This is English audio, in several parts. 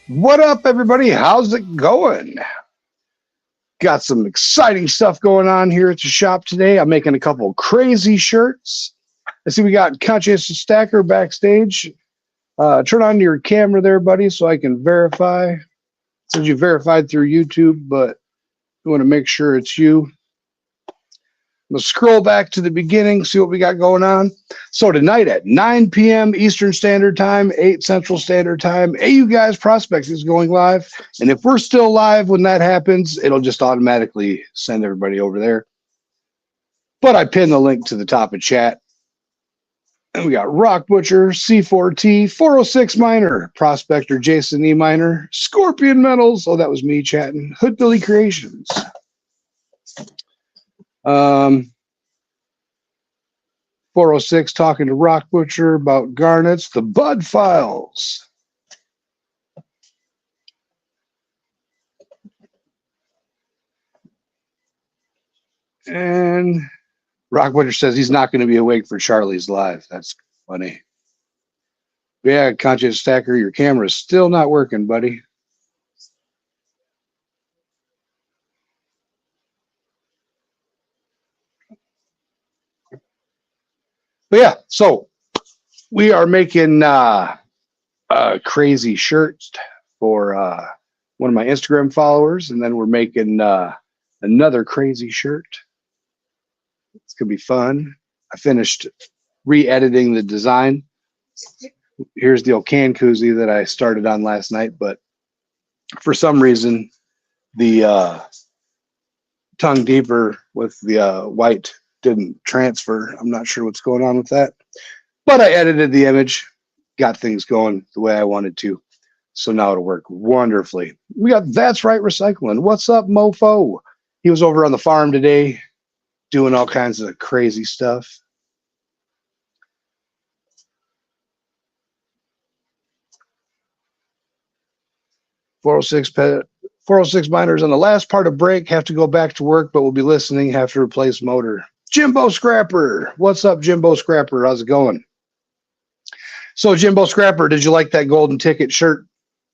What up, everybody? How's it going? Got some exciting stuff going on here at the shop today. I'm making a couple crazy shirts. I see we got Conscientious Stacker backstage. Turn on your camera there, buddy, so I can verify. It says you verified through YouTube, but you want to make sure it's you. We'll scroll back to the beginning, see what we got going on. So tonight at 9 p.m. Eastern Standard Time, 8 Central Standard Time, AU Guys Prospects is going live. And if we're still live when that happens, it'll just automatically send everybody over there. But I pinned the link to the top of chat. And we got Rock Butcher, C4T, 406 Miner, Prospector Jason E. Miner, Scorpion Metals. Oh, that was me chatting. Hood Billy Creations. 406 talking to Rock Butcher about garnets, the Bud Files. And Rock Butcher says he's not going to be awake for Charlie's live. That's funny. But yeah, Conscious Stacker, your camera is still not working, buddy. But yeah, so we are making a crazy shirt for one of my Instagram followers, and then we're making another crazy shirt. It's gonna be fun. I finished re-editing the design. Here's the old can koozie that I started on last night, but for some reason the tongue deeper with the white didn't transfer. I'm not sure what's going on with that, but I edited the image, got things going the way I wanted to, so now it'll work wonderfully. We got That's Right Recycling. What's up, mofo? He was over on the farm today doing all kinds of crazy stuff. .406 miners on the last part of break have to go back to work, but we'll be listening, have to replace motor. Jimbo Scrapper. What's up, Jimbo Scrapper? How's it going? So, Jimbo Scrapper, did you like that golden ticket shirt?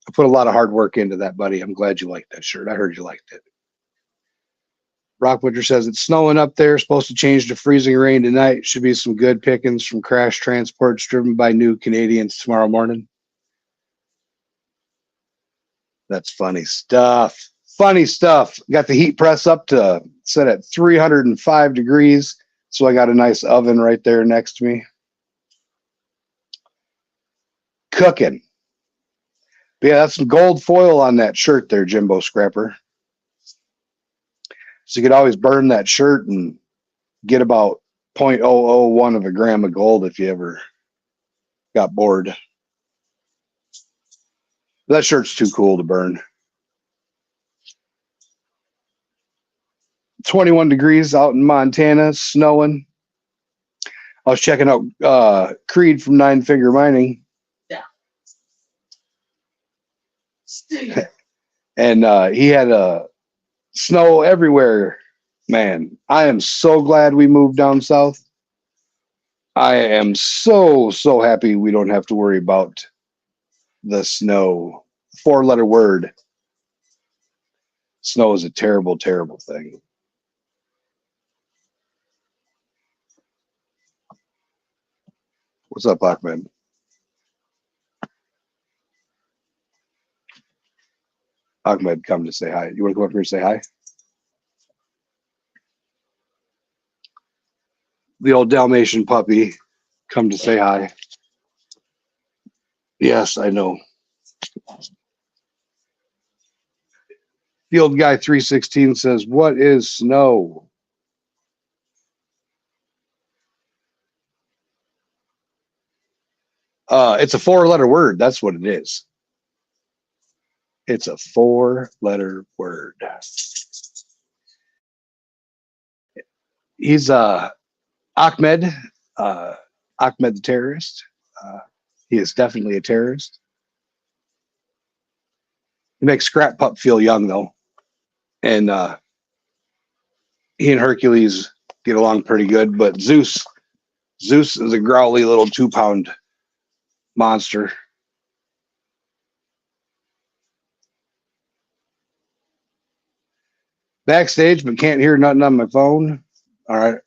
I put a lot of hard work into that, buddy. I'm glad you liked that shirt. I heard you liked it. Rock Butcher says it's snowing up there, supposed to change to freezing rain tonight. Should be some good pickings from crash transports driven by new Canadians tomorrow morning. That's funny stuff. Funny stuff. Got the heat press up to set at 305 degrees. So I got a nice oven right there next to me. Cooking. But yeah, that's some gold foil on that shirt there, Jimbo Scrapper. So you could always burn that shirt and get about 0.001 of a gram of gold if you ever got bored. That shirt's too cool to burn. 21 degrees out in Montana, snowing. I was checking out Creed from Nine Finger Mining. Yeah. And he had snow everywhere. Man, I am so glad we moved down south. I am so happy we don't have to worry about the snow. 4-letter word. Snow is a terrible, terrible thing. What's up, Ahmed? Ahmed, come to say hi. You want to come up here and say hi? The old Dalmatian puppy, come to say hi. Yes, I know. The old guy 316 says, "What is snow?" It's a 4-letter word. That's what it is. It's a 4-letter word. He's Ahmed, Ahmed the terrorist. He is definitely a terrorist. He makes Scrap Pup feel young, though. And he and Hercules get along pretty good, but Zeus is a growly little 2-pound monster. Backstage, but can't hear nothing on my phone. All right.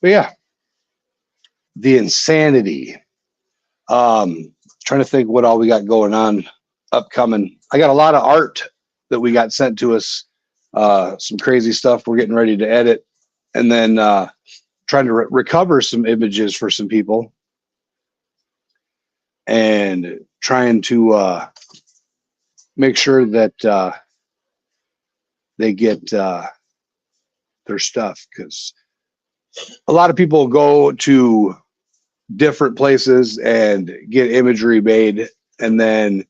But yeah, the insanity. Trying to think what all we got going on upcoming. I got a lot of art that we got sent to us. Some crazy stuff we're getting ready to edit, and then trying to recover some images for some people, and trying to make sure that they get their stuff, because a lot of people go to different places and get imagery made, and then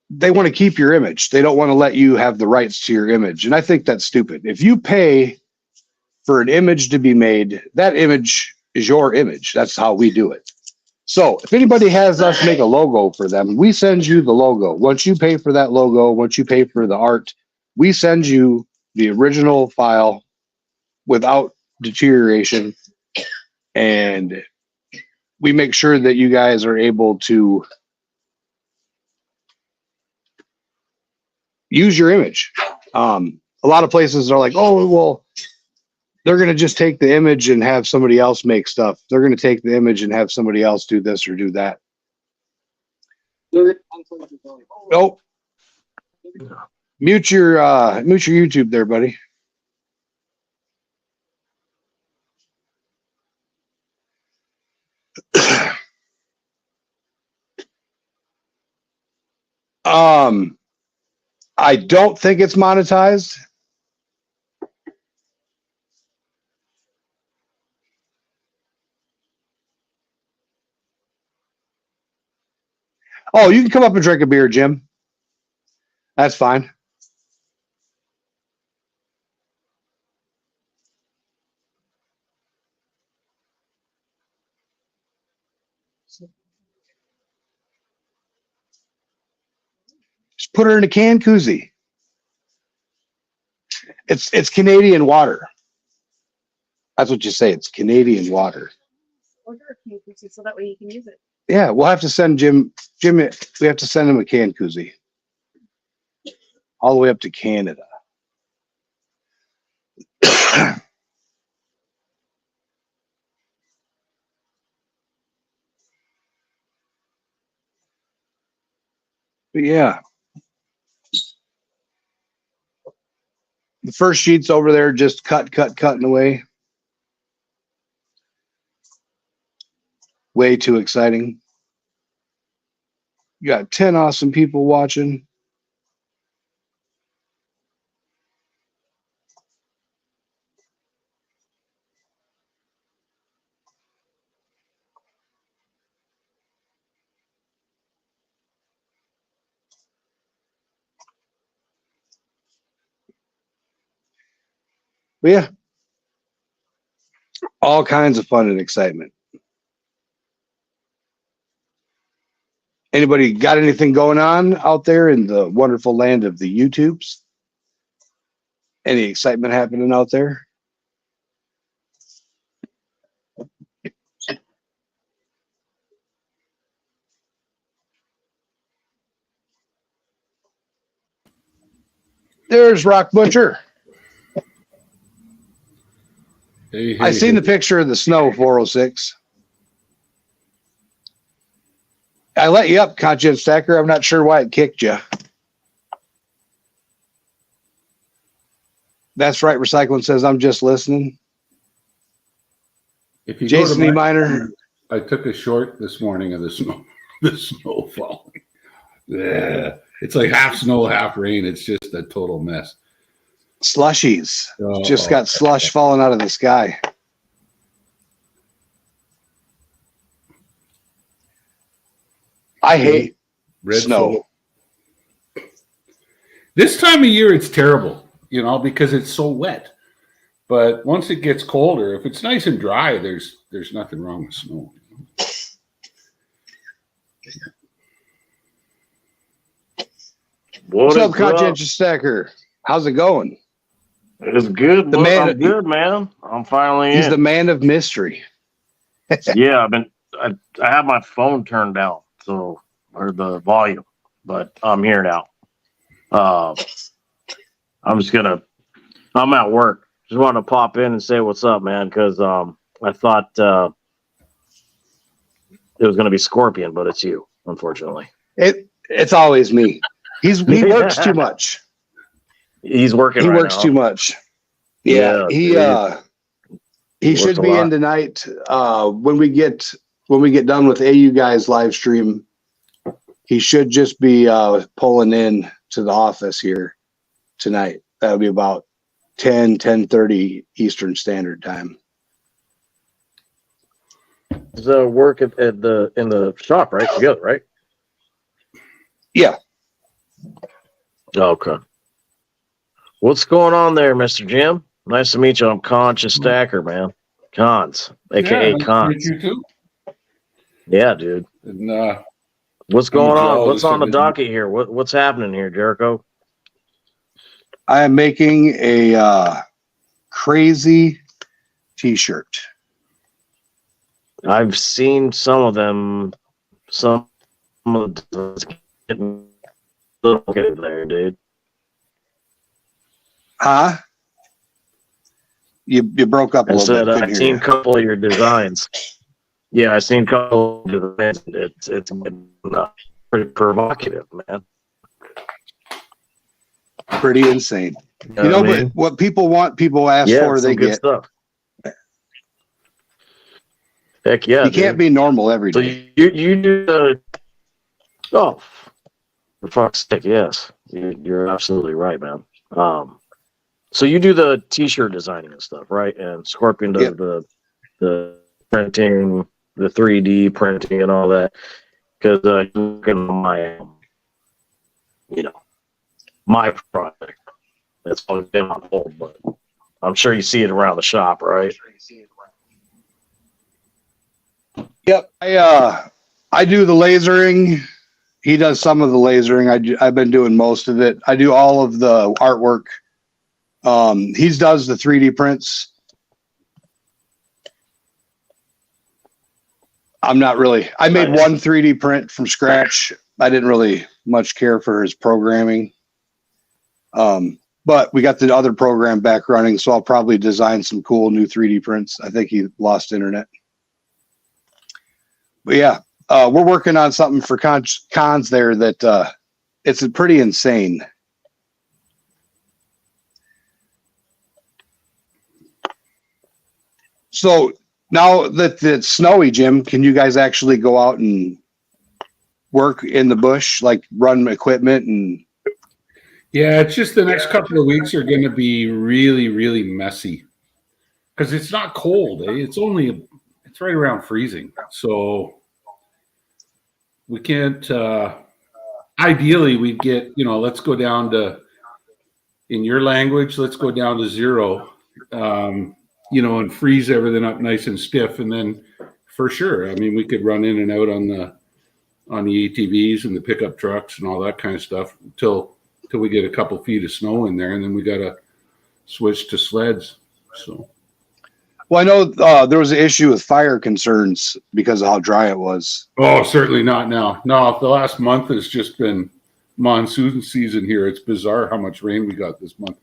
they want to keep your image. They don't want to let you have the rights to your image. And I think that's stupid. If you pay for an image to be made, that image is your image. That's how we do it. So if anybody has us make a logo for them, we send you the logo. Once you pay for that logo, once you pay for the art, we send you the original file without deterioration. And we make sure that you guys are able to use your image. A lot of places are like, oh, well, they're going to just take the image and have somebody else make stuff. They're going to take the image and have somebody else do this or do that. Oh, mute your YouTube there, buddy. I don't think it's monetized. Oh, you can come up and drink a beer, Jim. That's fine. Put her in a can koozie. It's Canadian water. That's what you say. It's Canadian water. Order a can koozie so that way you can use it. Yeah, we'll have to send Jim. We have to send him a can koozie. All the way up to Canada. But yeah. The first sheet's over there, just cutting away. Way too exciting. You got 10 awesome people watching. But yeah, all kinds of fun and excitement. Anybody got anything going on out there in the wonderful land of the YouTubes? Any excitement happening out there? There's Rock Butcher. Hey, I seen the picture of the snow, 406. I let you up, Content Stacker. I'm not sure why it kicked you. That's right. Recycling says, I'm just listening. If you Jason E. Miner. I took a short this morning of the snow falling. Yeah. It's like half snow, half rain. It's just a total mess. Slushies. Just got slush falling out of the sky. I hate red snow. This time of year, it's terrible, because it's so wet. But once it gets colder, if it's nice and dry, there's nothing wrong with snow. What's up, Conscientious Stacker? How's it going? It's good. I'm good, man. I'm finally He's in. the man of mystery. Yeah, I have my phone turned down, or the volume, but I'm here now. I'm at work. Just wanted to pop in and say what's up, man, because I thought it was going to be Scorpion, but it's you, unfortunately. It's always me. He works too much. He's working. He works too much. Yeah, he should be in tonight. When we get done with AU guys live stream, he should just be pulling in to the office here tonight. That would be about 10:30 Eastern Standard Time. Does work in the shop, right? Together, right? Yeah. Okay. What's going on there, Mr. Jim? Nice to meet you. I'm Conscious Stacker, man. Cons, aka Cons. You too. Yeah, dude. And, what's going on? What's on the docket here? What's happening here, Jericho? I am making a crazy T-shirt. I've seen some of them. Some of them getting there, dude. Huh? You broke up a little bit. I've seen a couple of your designs. Yeah, I've seen a couple of designs. It's pretty provocative, man. Pretty insane. But what people want, people ask for, they get. Stuff. Heck yeah. You can't be normal every day. So you do the. Oh, for fuck's sake, yes. You're absolutely right, man. So you do the T-shirt designing and stuff, right? And Scorpion does the printing, the 3D printing, and all that. Because looking at my project, that's always been on hold, but I'm sure you see it around the shop, right? Yep. I do the lasering he does some of the lasering. I've been doing most of it. I do all of the artwork. He does the 3D prints. I'm not really. I made one 3D print from scratch. I didn't really much care for his programming. But we got the other program back running, so I'll probably design some cool new 3D prints. I think he lost internet. But yeah, we're working on something for cons there that it's pretty insane. So now that it's snowy, Jim, can you guys actually go out and work in the bush, like run equipment? And yeah, it's just the next couple of weeks are going to be really, really messy because it's not cold. It's right around freezing. So we can't, ideally we'd get, let's go down to, in your language, let's go down to 0, and freeze everything up nice and stiff. And then for sure, I mean, we could run in and out on the ATVs and the pickup trucks and all that kind of stuff until we get a couple feet of snow in there. And then we got to switch to sleds. So. Well, I know there was an issue with fire concerns because of how dry it was. Oh, certainly not now. No, the last month has just been monsoon season here. It's bizarre how much rain we got this month.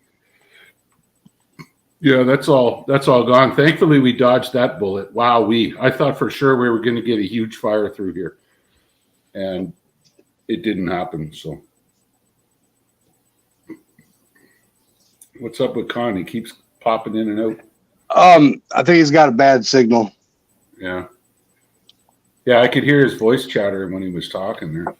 Yeah, that's all gone. Thankfully, we dodged that bullet. Wow, I thought for sure we were going to get a huge fire through here, and it didn't happen. So, what's up with Con? He keeps popping in and out. I think he's got a bad signal. Yeah, I could hear his voice chattering when he was talking there.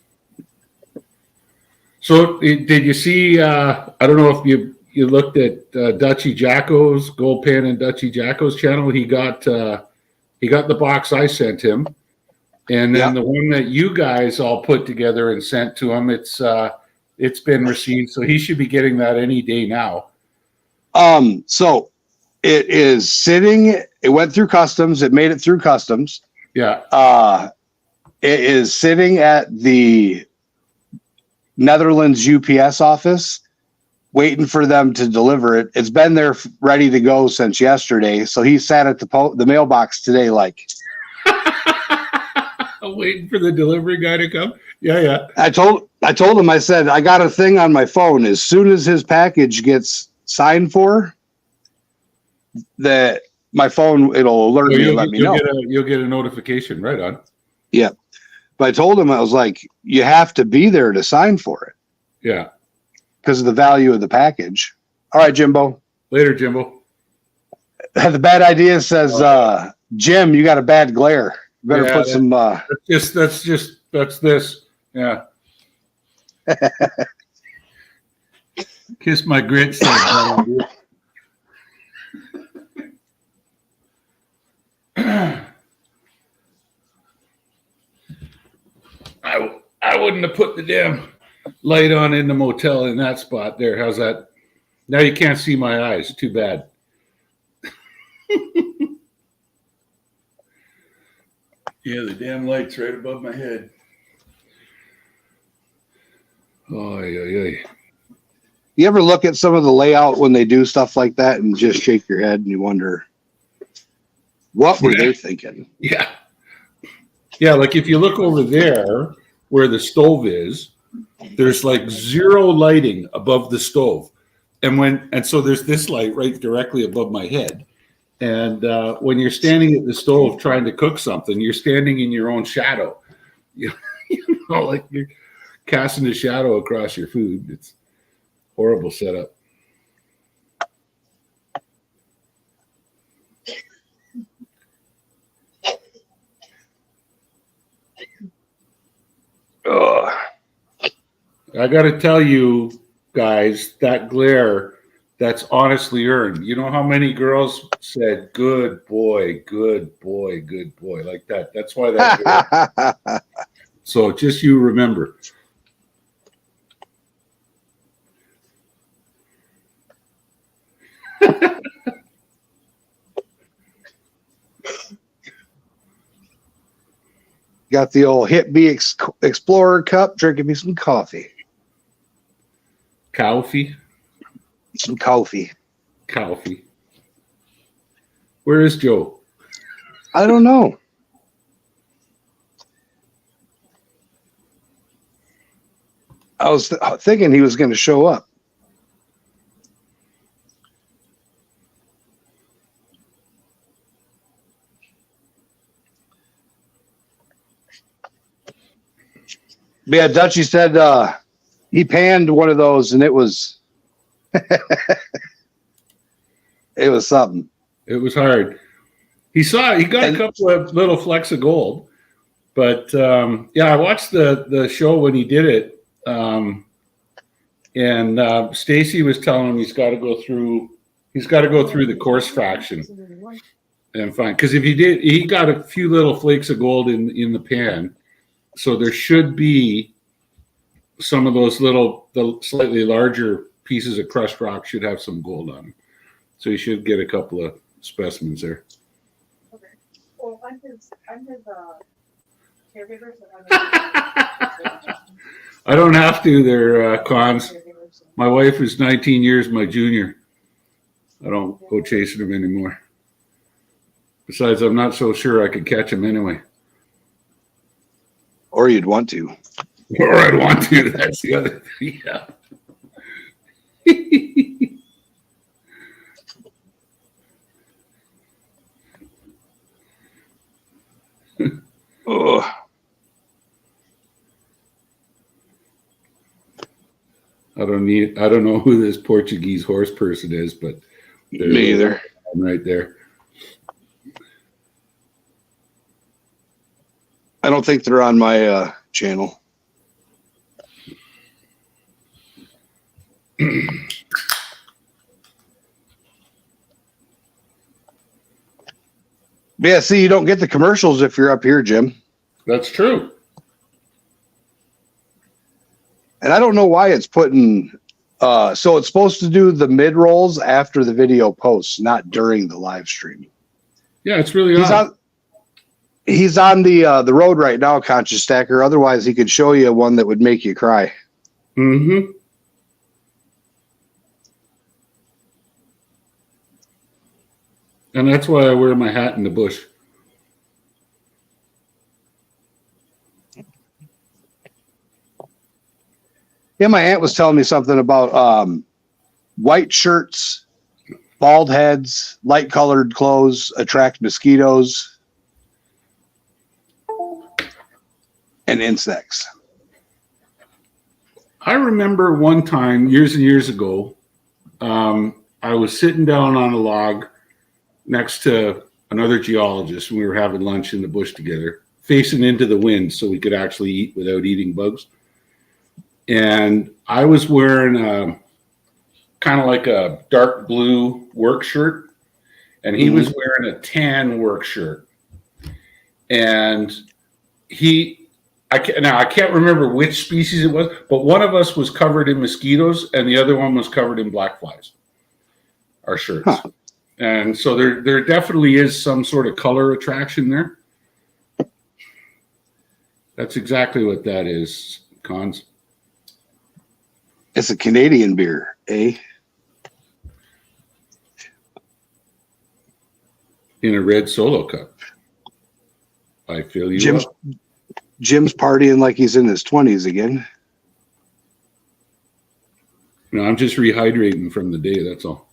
So, did you see? I don't know if you looked at Dutchy Jacko's Gold Pan and Dutchy Jacko's channel. He got the box I sent him, and then the one that you guys all put together and sent to him. It's been received, so he should be getting that any day now. So it is sitting. It went through customs. It made it through customs. Yeah. It is sitting at the Netherlands UPS office, waiting for them to deliver it. It's been there ready to go since yesterday. So he sat at the mailbox today, like waiting for the delivery guy to come. Yeah. I told him, I said, I got a thing on my phone. As soon as his package gets signed for, that my phone, it'll alert me and let me know. You'll get a notification, right on. Yeah. But I told him, I was like, you have to be there to sign for it. Yeah. Because of the value of the package. All right, Jimbo. Later, Jimbo. The bad idea says, Jim, you got a bad glare. You better put some. That's this. Yeah. Kiss my grits. I wouldn't have put the damn light on in the motel in that spot there. How's that? Now you can't see my eyes. Too bad. Yeah, the damn light's right above my head. Oh, yeah. You ever look at some of the layout when they do stuff like that and just shake your head and you wonder, what were they thinking? Yeah. Yeah, like if you look over there where the stove is, there's like zero lighting above the stove. And so there's this light right directly above my head. And when you're standing at the stove trying to cook something, you're standing in your own shadow. You know, like you're casting a shadow across your food. It's horrible setup. Ugh. I got to tell you guys, that glare, that's honestly earned. You know how many girls said, good boy, good boy, good boy, like that. That's why that. So just you remember. Got the old Hit B Explorer cup, drinking me some coffee. Coffee. Some coffee. Coffee. Where is Joe? I don't know. I was thinking he was going to show up. But yeah, Dutchy said he panned one of those and it was it was something. It was hard. He got a couple of little flecks of gold, but yeah, I watched the show when he did it. And Stacy was telling him he's got to go through the coarse fraction and find, because if he got a few little flakes of gold in the pan, so there should be some of those the slightly larger pieces of crushed rock should have some gold on them, so you should get a couple of specimens there. Okay. Well, I'm his caregiver, so I don't have to. They're cons. My wife is 19 years my junior. I don't go chasing them anymore. Besides, I'm not so sure I could catch them anyway. Or you'd want to. Or I'd want to. That's the other thing. Yeah. Oh. I don't know who this Portuguese horse person is, but Me either. I'm right there. I don't think they're on my channel. But yeah, see, you don't get the commercials if you're up here, Jim. That's true. And I don't know why it's putting so it's supposed to do the mid rolls after the video posts, not during the live stream. Yeah, it's really odd. He's on the road right now, Conscious Stacker. Otherwise, he could show you one that would make you cry. Mm-hmm. And that's why I wear my hat in the bush. Yeah, my aunt was telling me something about white shirts, bald heads, light colored clothes attract mosquitoes and insects. I remember one time, years and years ago, I was sitting down on a log next to another geologist, and we were having lunch in the bush together, facing into the wind so we could actually eat without eating bugs. And I was wearing kind of like a dark blue work shirt, and he was wearing a tan work shirt. And I can't remember which species it was, but one of us was covered in mosquitoes and the other one was covered in black flies, our shirts. Huh. And so there definitely is some sort of color attraction there. That's exactly what that is, Cons. It's a Canadian beer, eh? In a red Solo cup. I feel you. Jim's partying like he's in his 20s again. No, I'm just rehydrating from the day, that's all.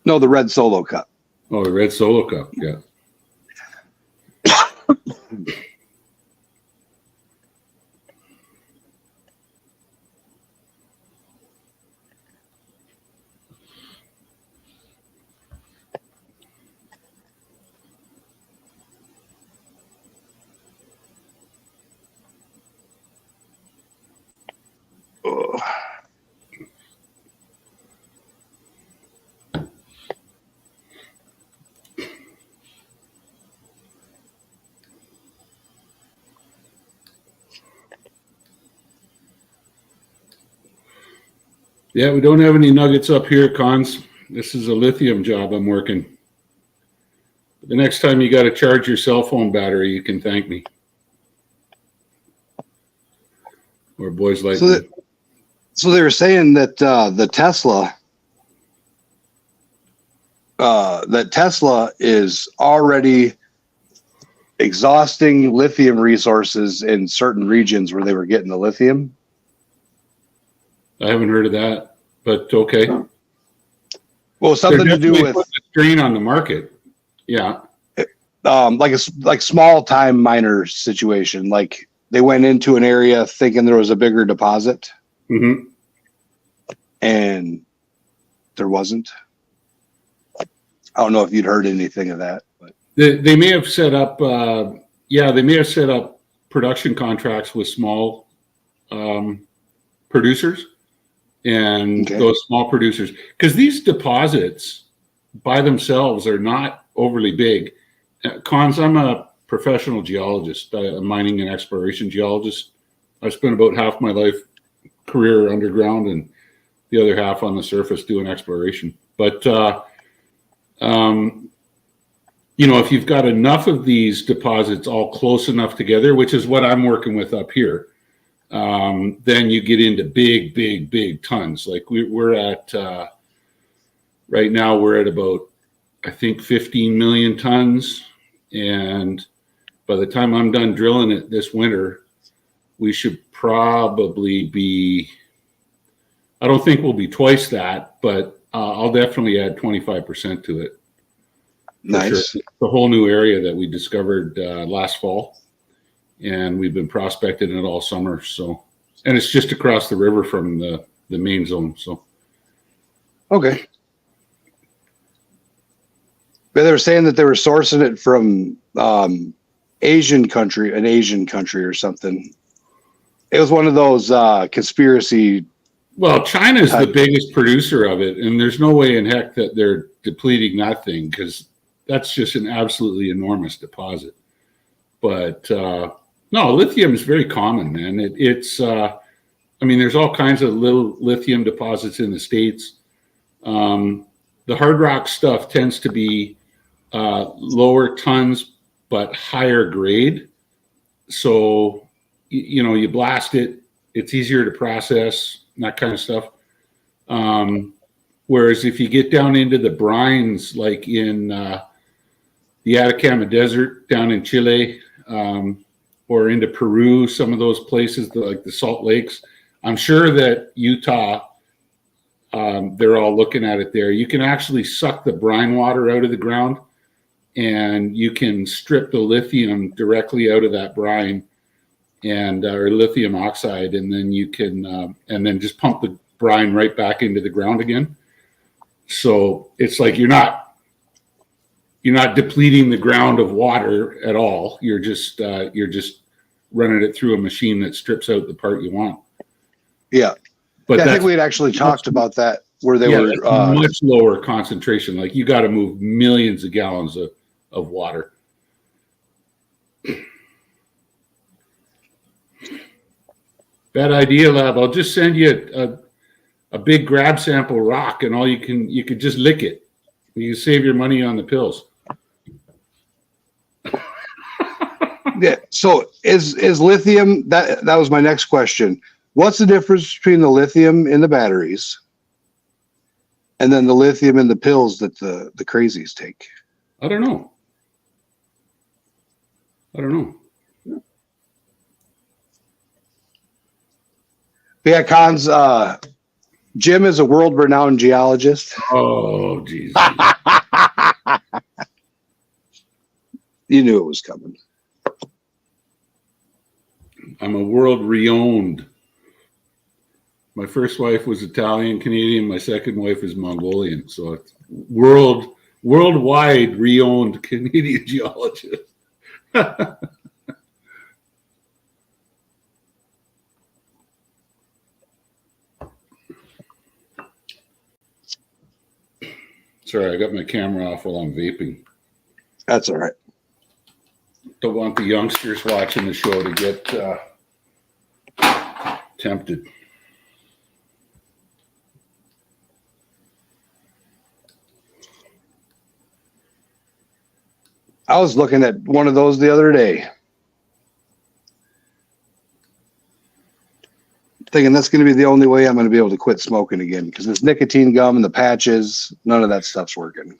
No, the red Solo cup. Oh, the red Solo cup, yeah. Yeah, we don't have any nuggets up here, Cons. This is a lithium job I'm working. The next time you got to charge your cell phone battery, you can thank me. or boys like So me. that, so they were saying that that Tesla is already exhausting lithium resources in certain regions where they were getting the lithium. I haven't heard of that, but okay. Well, something They're to do definitely with putting a strain on the market. Yeah. like small time miner situation. Like they went into an area thinking there was a bigger deposit, Mm-hmm. and there wasn't. I don't know if you'd heard anything of that, but They may have set up, they may have set up production contracts with small producers, and Okay. those small producers, because these deposits by themselves are not overly big. Cons, I'm a professional geologist, a mining and exploration geologist. I spent about half my life career underground and the other half on the surface doing exploration. But if you've got enough of these deposits all close enough together, which is what I'm working with up here, then you get into big tons. Like we're at right now, we're at about, I think, 15 million tons. And by the time I'm done drilling it this winter, we should probably be, I don't think we'll be twice that, but I'll definitely add 25% to it. nice. Sure. The whole new area that we discovered last fall, and we've been prospecting it all summer. So, and it's just across the river from the main zone. So, Okay. But they were saying that they were sourcing it from an Asian country or something. It was one of those conspiracy. well, China's the biggest producer of it, and there's no way in heck that they're depleting that thing, because that's just an absolutely enormous deposit. But no, lithium is very common, man. It's there's all kinds of little lithium deposits in the States. The hard rock stuff tends to be lower tons but higher grade. So you blast it, it's easier to process, that kind of stuff. Whereas if you get down into the brines, like in the Atacama Desert down in Chile, or into Peru, some of those places, like the Salt Lakes, I'm sure that Utah, they're all looking at it there. You can actually suck the brine water out of the ground, and you can strip the lithium directly out of that brine, and or lithium oxide, and then you can and then just pump the brine right back into the ground again. So it's like you're not depleting the ground of water at all. You're just running it through a machine that strips out the part you want. Yeah. But I think we had actually talked about that, where they were much lower concentration. Like you got to move millions of gallons of water. Bad idea, lab. I'll just send you a big grab sample rock, and you could just lick it. You save your money on the pills. Yeah. So is lithium, that was my next question. What's the difference between the lithium in the batteries and then the lithium in the pills that the crazies take? I don't know. Yeah, Cons, Jim is a world-renowned geologist. Oh, geez. You knew it was coming. I'm a world renowned. My first wife was Italian Canadian. My second wife is Mongolian. So it's worldwide renowned Canadian geologist. Sorry, I got my camera off while I'm vaping. That's all right. Don't want the youngsters watching the show to get tempted. I was looking at one of those the other day. Thinking that's going to be the only way I'm going to be able to quit smoking again, because this nicotine gum and the patches, none of that stuff's working.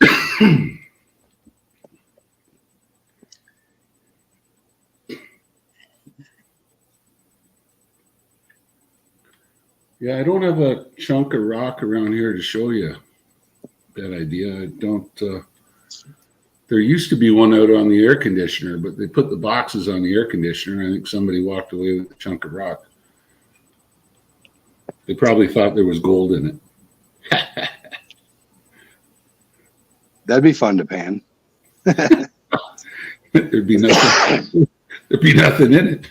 Yeah, I don't have a chunk of rock around here to show you. Bad idea. I don't. There used to be one out on the air conditioner, but they put the boxes on the air conditioner, and I think somebody walked away with a chunk of rock. They probably thought there was gold in it. That'd be fun to pan. There'd be nothing. There'd be nothing in it.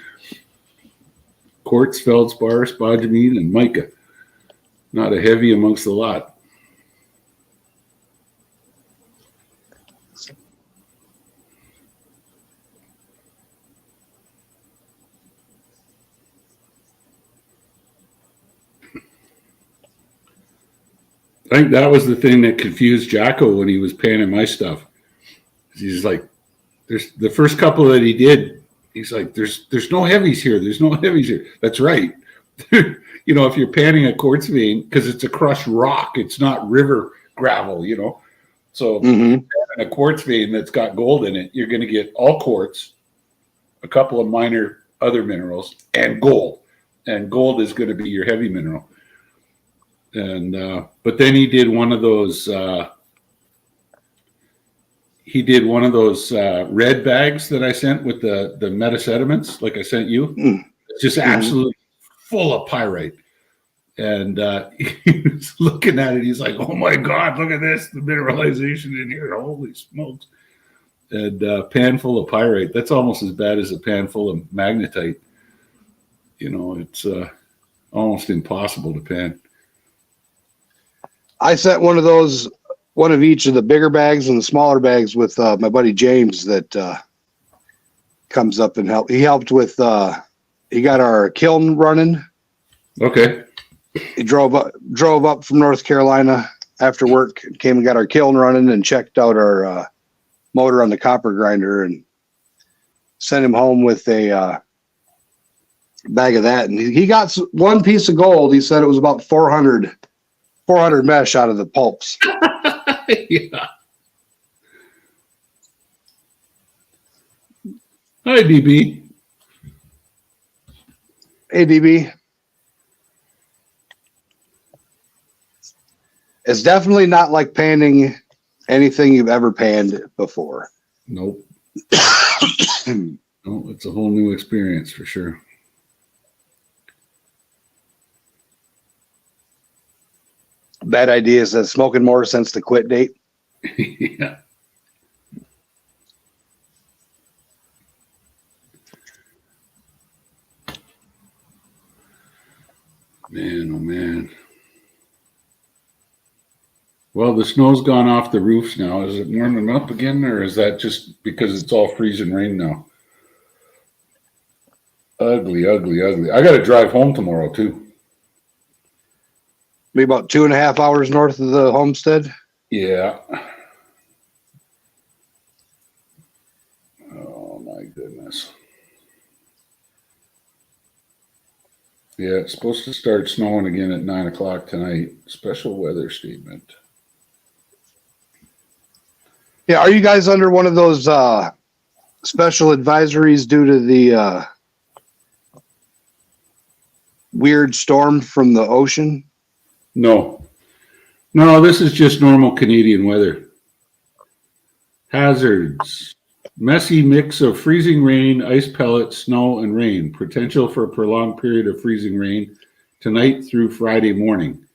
Quartz, feldspar, spodumene, and mica. Not a heavy amongst the lot. I think that was the thing that confused Jacko when he was panning my stuff. He's like, "There's the first couple that he did. He's like, there's no heavies here. There's no heavies here." That's right. You know, if you're panning a quartz vein, because it's a crushed rock, it's not river gravel. You know, so panning a quartz vein that's got gold in it, you're going to get all quartz, a couple of minor other minerals, and gold. And gold is going to be your heavy mineral. And but then he did one of those red bags that I sent with the metasediments, like I sent you. It's just absolutely full of pyrite. And he was looking at it, he's like, "Oh my God, look at this, the mineralization in here, holy smokes." And pan full of pyrite, that's almost as bad as a pan full of magnetite. You know, it's almost impossible to pan. I sent one of those, one of each of the bigger bags and the smaller bags with my buddy James that comes up and help. He helped with, he got our kiln running. Okay. He drove up from North Carolina after work, came and got our kiln running and checked out our motor on the copper grinder and sent him home with a bag of that. And he got one piece of gold. He said it was about 400 mesh out of the pulps. Yeah. Hi, DB. Hey, DB. It's definitely not like panning anything you've ever panned before. Nope. No, it's a whole new experience for sure. Bad idea is that smoking more since the quit date. Yeah. Man, oh man. Well, the snow's gone off the roofs now. Is it warming up again, or is that just because it's all freezing rain now? Ugly, ugly, ugly. I got to drive home tomorrow, too. Be about 2.5 hours north of the homestead. Yeah. Oh, my goodness. Yeah, it's supposed to start snowing again at 9 o'clock tonight. Special weather statement. Yeah, are you guys under one of those special advisories due to the weird storm from the ocean? No, this is just normal Canadian weather. Hazards. Messy mix of freezing rain, ice pellets, snow, and rain. Potential for a prolonged period of freezing rain tonight through Friday morning.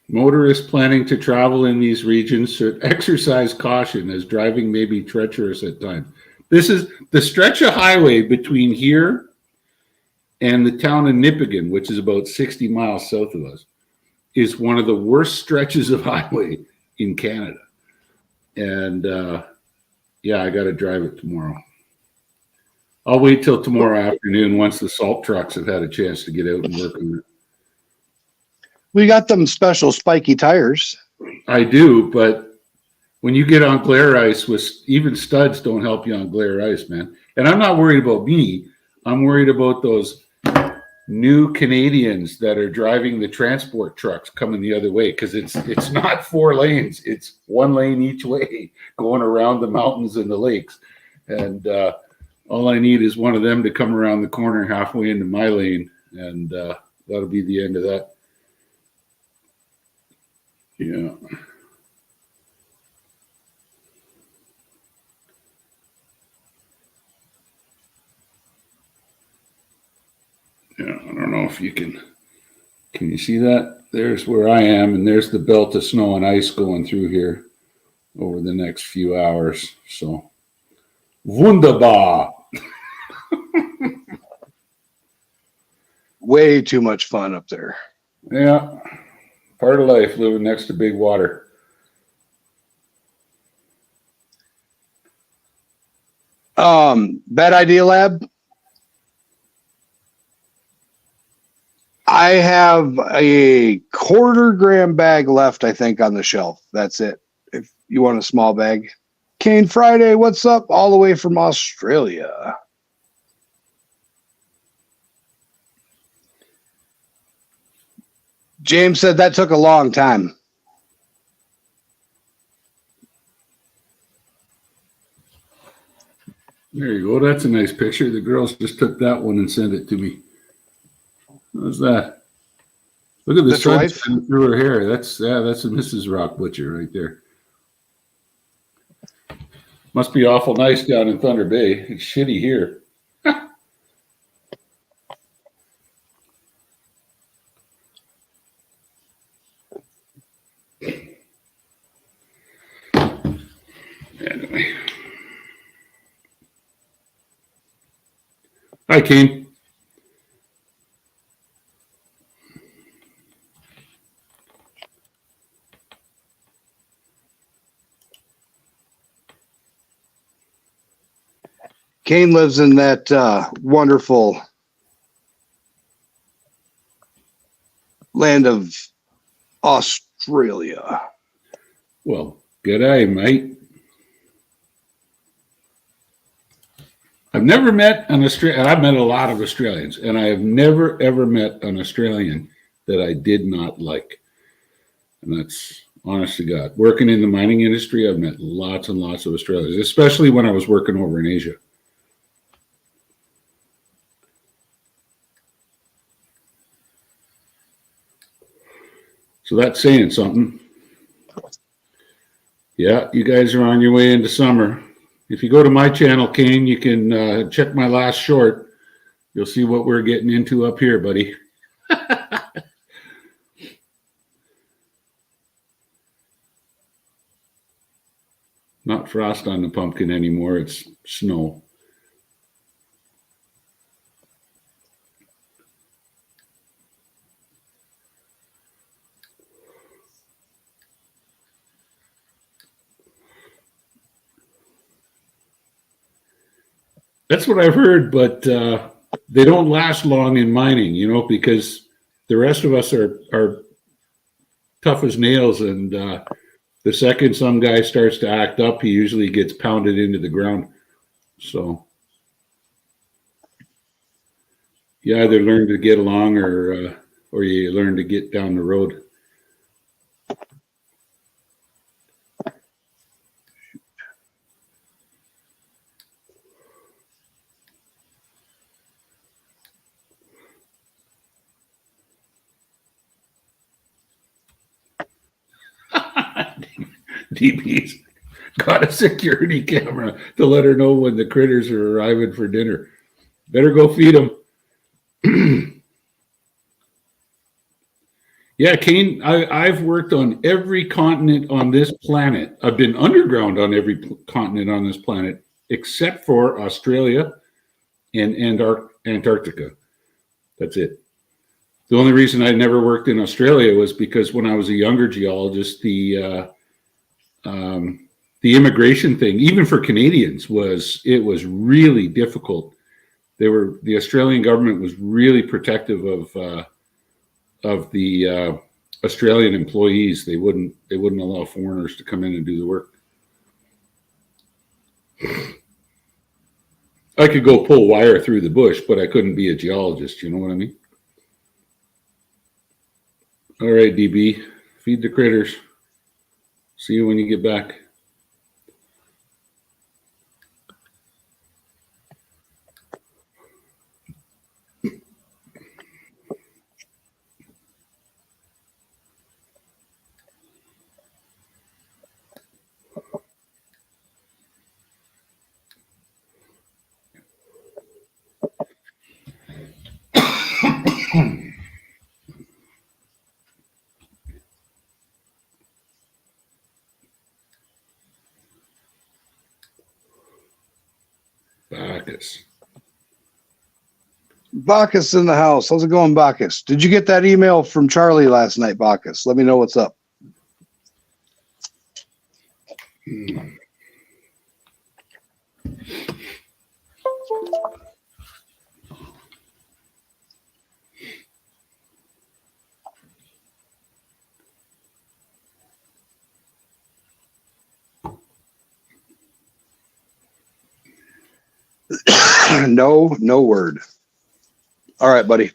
Motorists planning to travel in these regions should exercise caution as driving may be treacherous at times. This is the stretch of highway between here and the town of Nipigon, which is about 60 miles south of us, is one of the worst stretches of highway in Canada. And yeah, I got to drive it tomorrow. I'll wait till tomorrow afternoon once the salt trucks have had a chance to get out and work on it. We got them special spiky tires. I do, but when you get on glare ice, with even studs don't help you on glare ice, man. And I'm not worried about me. I'm worried about those new Canadians that are driving the transport trucks coming the other way, because it's not 4 lanes. It's 1 lane each way going around the mountains and the lakes. And all I need is one of them to come around the corner halfway into my lane, and that'll be the end of that. Yeah. Yeah, I don't know if you can you see that? There's where I am, and there's the belt of snow and ice going through here over the next few hours. So, wunderbar. Way too much fun up there. Yeah, part of life living next to big water. Bad idea, lab. I have a 1/4 gram bag left, I think, on the shelf. That's it. If you want a small bag. Kane Friday, what's up? All the way from Australia. James said that took a long time. There you go. That's a nice picture. The girls just took that one and sent it to me. How's that? Look at the sun shining through her hair. That's a Mrs. Rock Butcher right there. Must be awful nice down in Thunder Bay. It's shitty here. Anyway. Hi, Kane. Kane lives in that wonderful land of Australia. Well, g'day, mate. I've never met an Australian. I've met a lot of Australians, and I have never, ever met an Australian that I did not like. And that's honest to God. Working in the mining industry, I've met lots and lots of Australians, especially when I was working over in Asia. So that's saying something. Yeah, you guys are on your way into summer. If you go to my channel, Kane, you can check my last short. You'll see what we're getting into up here, buddy. Not frost on the pumpkin anymore. It's snow. That's what I've heard, but they don't last long in mining, you know, because the rest of us are tough as nails, and the second some guy starts to act up, he usually gets pounded into the ground. So you either learn to get along or you learn to get down the road. DB's got a security camera to let her know when the critters are arriving for dinner. Better go feed them. Yeah, Kane, I've worked on every continent on this planet. I've been underground on every continent on this planet, except for Australia and Antarctica. That's it. The only reason I never worked in Australia was because when I was a younger geologist, the immigration thing, even for Canadians, was really difficult. The Australian government was really protective of the Australian employees. They wouldn't allow foreigners to come in and do the work. I could go pull wire through the bush, but I couldn't be a geologist. You know what I mean? All right, DB, feed the critters. See you when you get back. Bacchus. Bacchus in the house. How's it going, Bacchus? Did you get that email from Charlie last night, Bacchus? Let me know what's up. No word. All right, buddy.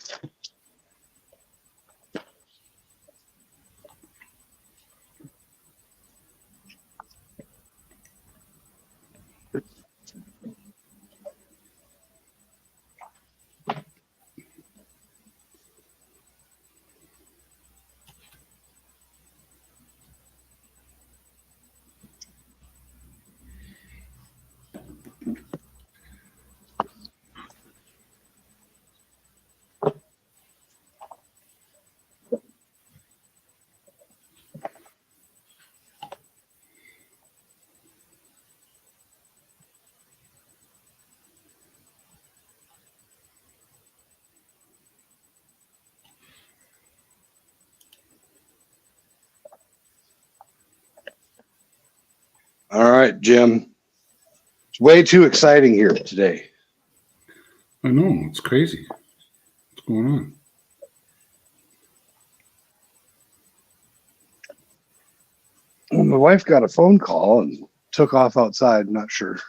All right, Jim. It's way too exciting here today. I know, it's crazy. What's going on? Well, my wife got a phone call and took off outside. Not sure.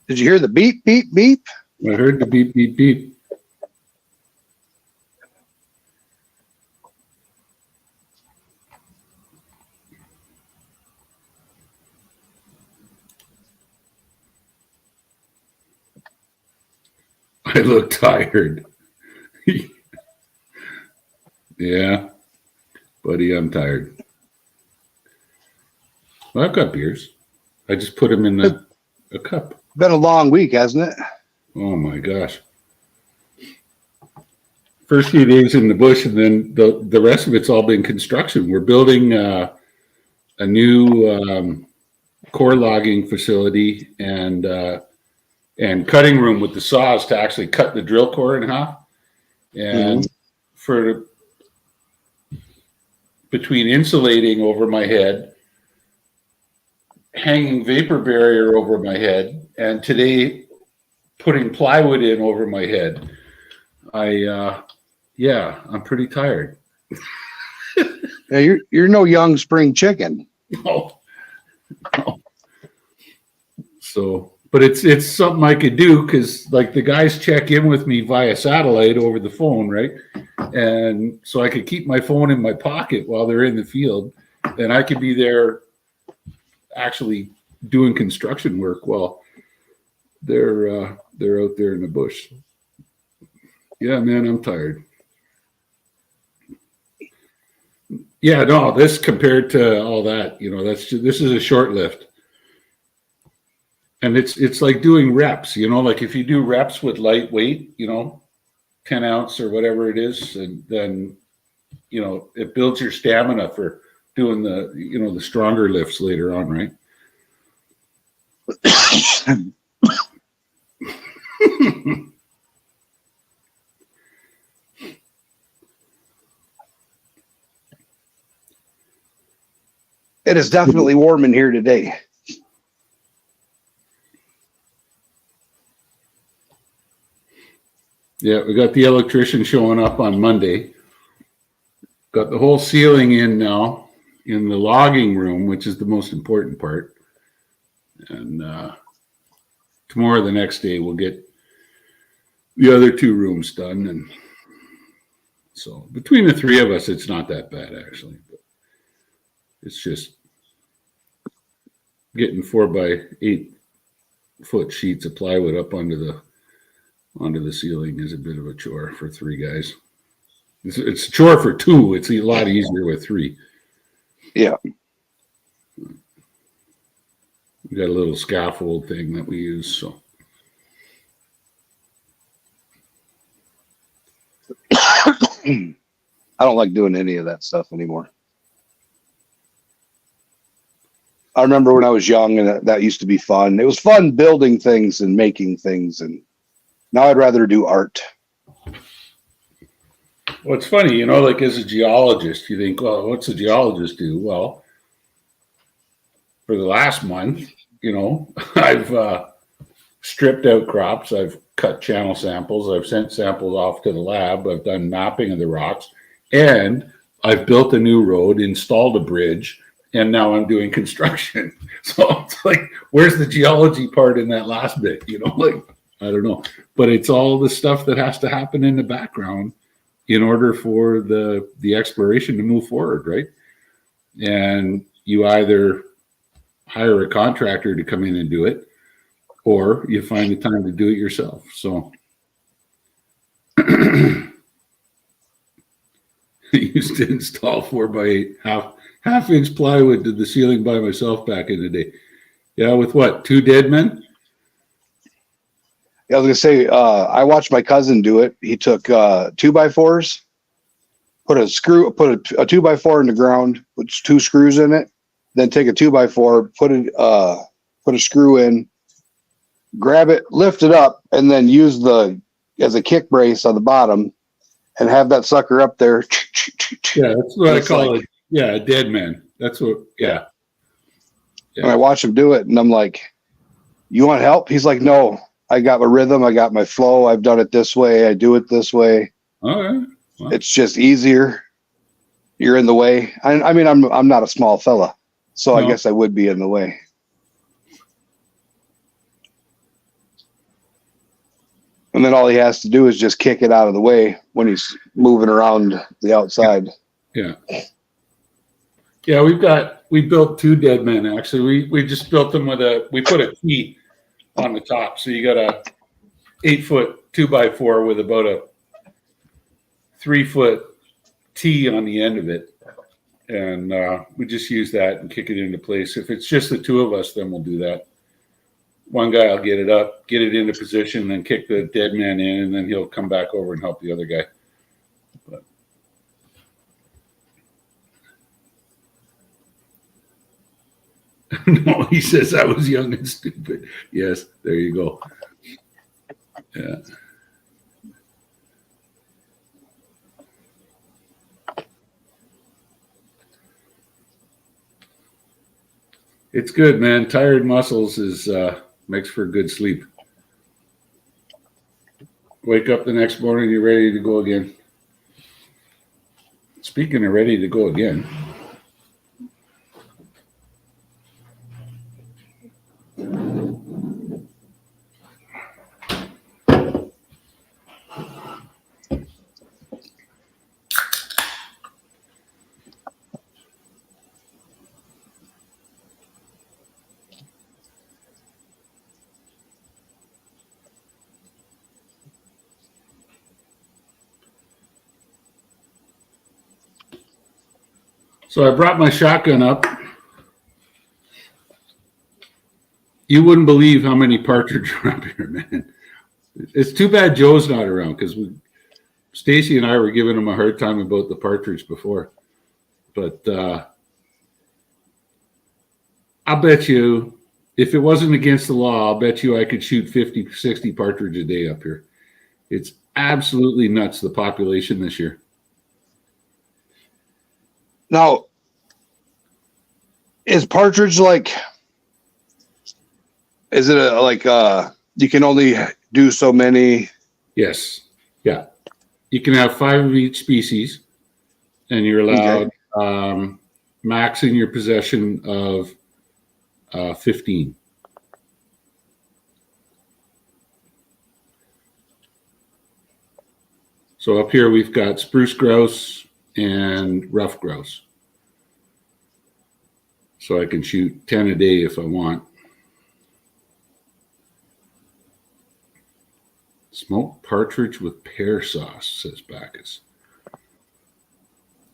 Did you hear the beep, beep, beep? I heard the beep, beep, beep. I look tired. Yeah, buddy, I'm tired. Well, I've got beers. I just put them in a cup. Been a long week, hasn't it? Oh my gosh. First few days in the bush, and then the rest of it's all been construction. We're building a new core logging facility and cutting room with the saws to actually cut the drill core in half. And for between insulating over my head, hanging vapor barrier over my head, and today putting plywood in over my head, I'm pretty tired. Yeah, you're no young spring chicken. No. So, but it's something I could do because like the guys check in with me via satellite over the phone, right? And so I could keep my phone in my pocket while they're in the field, and I could be there actually doing construction work while they're out there in the bush. Yeah, man, I'm tired. Yeah, no, this compared to all that, this is a short lift. And it's like doing reps, like if you do reps with lightweight, 10 ounce or whatever it is, and then, it builds your stamina for doing the stronger lifts later on, right? It is definitely warm in here today. Yeah, we got the electrician showing up on Monday. Got the whole ceiling in now in the logging room, which is the most important part. And tomorrow, the next day, we'll get the other 2 rooms done. And so between the 3 of us, it's not that bad, actually. But it's just getting 4x8 foot sheets of plywood up onto the ceiling is a bit of a chore for 3 guys. It's a chore for 2. It's a lot easier with 3. Yeah. We got a little scaffold thing that we use, so. I don't like doing any of that stuff anymore. I remember when I was young and that used to be fun. It was fun building things and making things, and now I'd rather do art. Well, it's funny, like as a geologist, you think, well, what's a geologist do? Well, for the last month, I've stripped out crops. I've cut channel samples. I've sent samples off to the lab. I've done mapping of the rocks. And I've built a new road, installed a bridge, and now I'm doing construction. So it's like, where's the geology part in that last bit? I don't know. But it's all the stuff that has to happen in the background in order for the exploration to move forward, right? And you either hire a contractor to come in and do it, or you find the time to do it yourself. So I used to install 4x8 half-inch plywood to the ceiling by myself back in the day. Yeah, with what? 2 dead men? I was gonna say, I watched my cousin do it. He took 2x4s, put a 2x4 in the ground, put 2 screws in it, then take a 2x4, put a screw in, grab it, lift it up, and then use as a kick brace on the bottom, and have that sucker up there. Yeah, that's what I call it. Yeah, a dead man. That's what. Yeah. And I watch him do it, and I'm like, "You want help?" He's like, "No. I got my rhythm. I got my flow. I've done it this way. I do it this way. All right. Well, it's just easier. You're in the way." I mean, I'm not a small fella, so no. I guess I would be in the way. And then all he has to do is just kick it out of the way when he's moving around the outside. Yeah. Yeah, we built 2 dead men, actually. We just built them we put a T on the top. So you got a 8-foot 2x4 with about a 3-foot T on the end of it. And we just use that and kick it into place. If it's just the 2 of us, then we'll do that. One guy will get it up, get it into position, then kick the dead man in, and then he'll come back over and help the other guy. But no, he says I was young and stupid. Yes, there you go. Yeah. It's good, man. Tired muscles makes for good sleep. Wake up the next morning, you're ready to go again. Speaking of ready to go again. So I brought my shotgun up. You wouldn't believe how many partridge are up here, man. It's too bad Joe's not around because Stacy and I were giving him a hard time about the partridge before. But I'll bet you, if it wasn't against the law, I'll bet you I could shoot 50, 60 partridge a day up here. It's absolutely nuts, the population this year. Now, Is partridge like? Is it like you can only do so many? Yes. Yeah. You can have 5 of each species, and you're allowed max in your possession of 15. So up here we've got spruce grouse and rough grouse. So I can shoot 10 a day if I want. Smoked partridge with pear sauce, says Bacchus.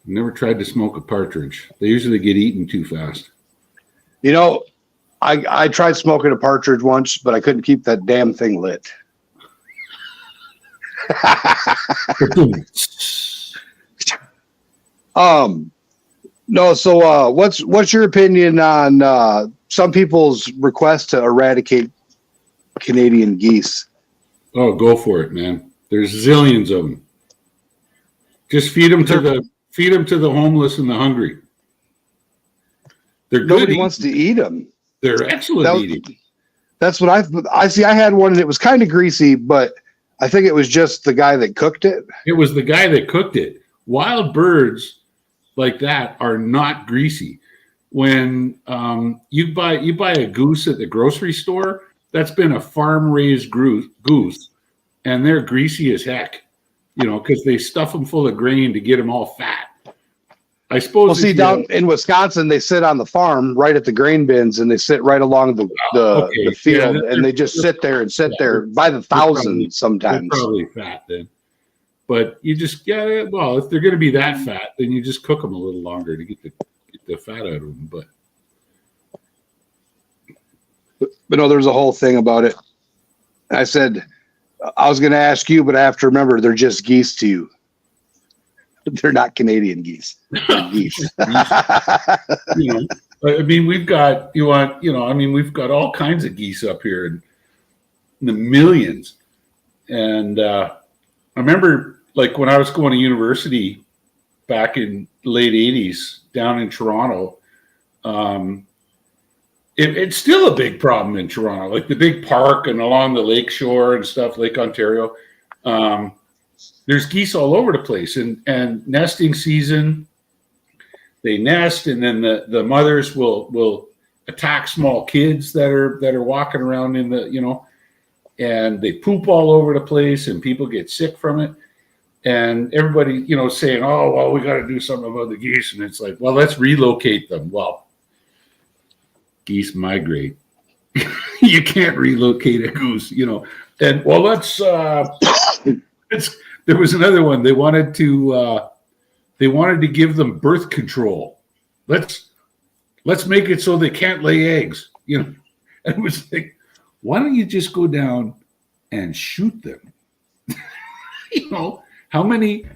Never tried to smoke a partridge. They usually get eaten too fast. You know, I tried smoking a partridge once, but I couldn't keep that damn thing lit. No, so what's your opinion on some people's request to eradicate Canadian geese? Oh, go for it, man. There's zillions of them. Just feed them to the homeless and the hungry. They're good. Nobody wants to eat them. They're excellent eating. That's what I see. I had one and it was kind of greasy, but I think it was just the guy that cooked it. It was the guy that cooked it. Wild birds like that are not greasy. When you buy a goose at the grocery store, that's been a farm raised goose, and they're greasy as heck, because they stuff them full of grain to get them all fat. I suppose. Well, see, down in Wisconsin, they sit on the farm right at the grain bins, and they sit right along the field, and they just sit there by the thousands sometimes. They're probably fat then. But you just, well, if they're going to be that fat, then you just cook them a little longer to get the fat out of them. But no, there's a whole thing about it. I said, I was going to ask you, but I have to remember they're just geese to you. They're not Canadian geese. They're geese. I mean, we've got we've got all kinds of geese up here in the millions. And I remember, like, when I was going to university back in the late 80s down in Toronto, it's still a big problem in Toronto, like the big park and along the lake shore and stuff, Lake Ontario. There's geese all over the place, and nesting season, they nest, and then the mothers will attack small kids that are walking around in the, and they poop all over the place, and people get sick from it. And everybody, saying, oh, well, we got to do something about the geese. And it's like, well, let's relocate them. Well, geese migrate. You can't relocate a goose, And, well, there was another one. They wanted to give them birth control. Let's make it so they can't lay eggs, And it was like, why don't you just go down and shoot them? How many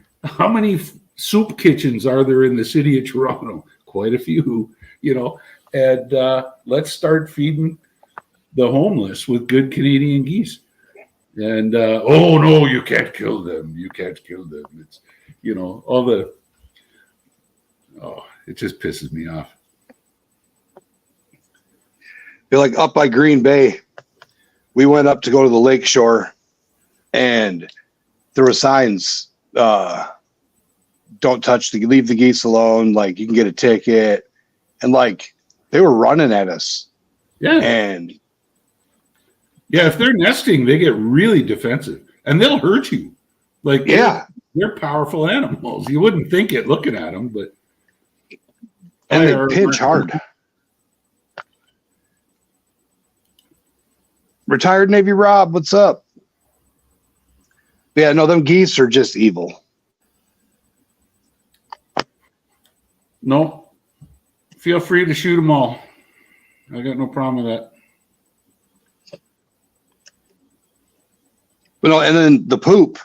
soup kitchens are there in the city of Toronto? Quite a few, and let's start feeding the homeless with good Canadian geese. And oh no, you can't kill them. You can't kill them. It's it just pisses me off. Feel like up by Green Bay, we went up to go to the lake shore, and there were signs, don't leave the geese alone. Like, you can get a ticket. And like, they were running at us. Yeah. And yeah, if they're nesting, they get really defensive and they'll hurt you. Like, they're powerful animals. You wouldn't think it looking at them, but. And they pinch hard. Retired Navy Rob, what's up? Yeah, no, them geese are just evil. No, feel free to shoot them all. I got no problem with that. But no, and then the poop,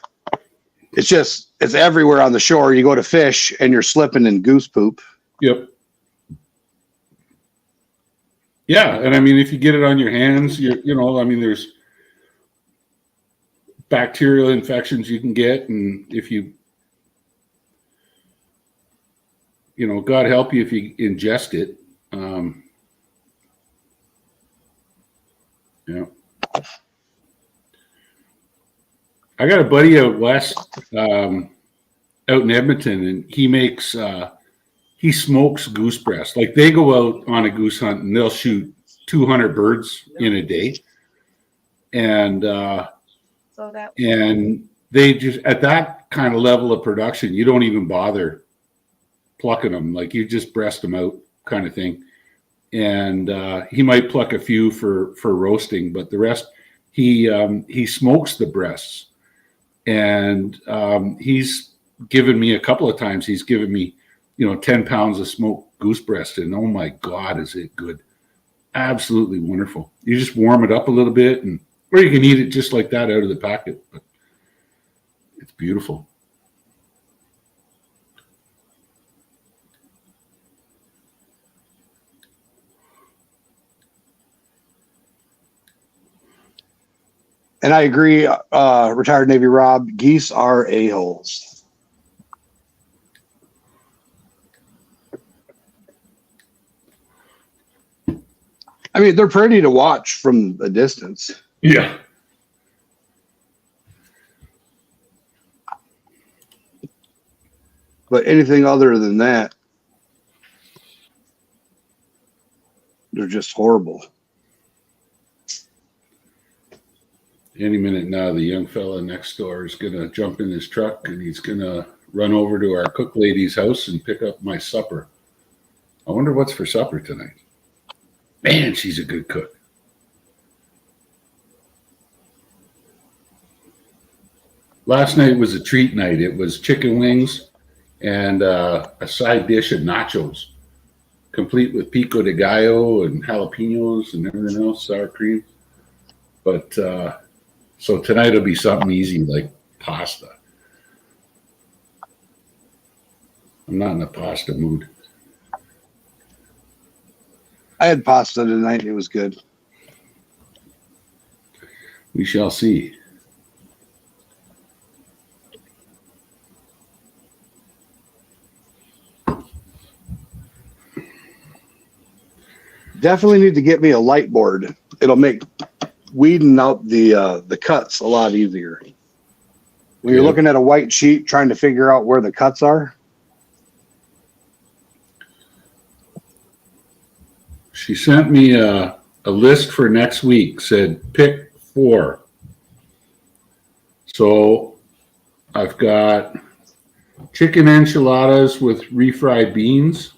it's everywhere on the shore. You go to fish and you're slipping in goose poop. Yep. Yeah, and I mean, if you get it on your hands, there's bacterial infections you can get, and if you, God help you if you ingest it, Yeah. I got a buddy out west, out in Edmonton, and he makes he smokes goose breast. Like they go out on a goose hunt and they'll shoot 200 birds in a day, and they just at that kind of level of production, you don't even bother plucking them. Like you just breast them out, kind of thing. And he might pluck a few for roasting, but the rest he smokes the breasts. And he's given me a couple of times. He's given me, 10 pounds of smoked goose breast, and oh my God, is it good! Absolutely wonderful. You just warm it up a little bit, or you can eat it just like that out of the packet. But it's beautiful. And I agree, retired Navy Rob, geese are a-holes. I mean, they're pretty to watch from a distance. Yeah. But anything other than that, they're just horrible. Any minute now, the young fella next door is going to jump in his truck and he's going to run over to our cook lady's house and pick up my supper. I wonder what's for supper tonight. Man, she's a good cook. Last night was a treat night. It was chicken wings and a side dish of nachos, complete with pico de gallo and jalapenos and everything else, sour cream. But so tonight will be something easy like pasta. I'm not in a pasta mood. I had pasta tonight. It was good. We shall see. Definitely need to get me a light board. It'll make weeding out the cuts a lot easier. When you're looking at a white sheet trying to figure out where the cuts are. She sent me a list for next week, said pick 4. So I've got chicken enchiladas with refried beans,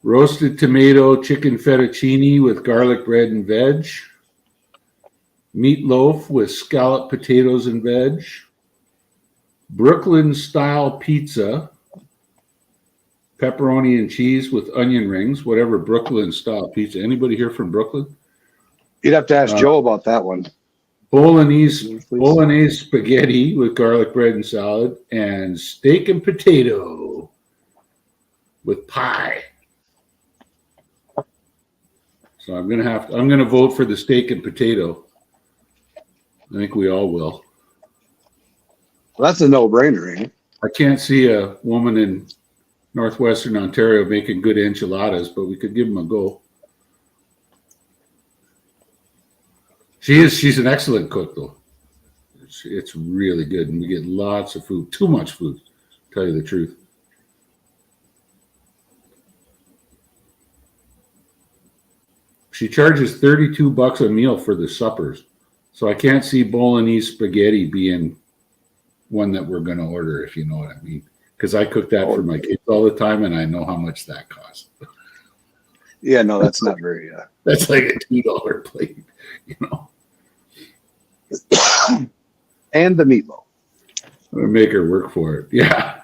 roasted tomato chicken fettuccine with garlic bread and veg, meatloaf with scalloped potatoes and veg, Brooklyn style pizza, pepperoni and cheese with onion rings, whatever Brooklyn style pizza. Anybody here from Brooklyn? You'd have to ask Joe about that one. Bolognese spaghetti with garlic bread and salad, and steak and potato with pie. So I'm gonna vote for the steak and potato. I think we all will. Well, that's a no-brainer, ain't it? I can't see a woman in northwestern Ontario making good enchiladas, but we could give them a go. She's an excellent cook, though. It's really good, and we get lots of food. Too much food, to tell you the truth. She charges $32 a meal for the suppers, so I can't see bolognese spaghetti being one that we're going to order, if you know what I mean. Because I cook that for my kids all the time, and I know how much that costs. Yeah, no, that's not very. That's like a $2 plate, And the meatloaf. I'm gonna make her work for it. Yeah.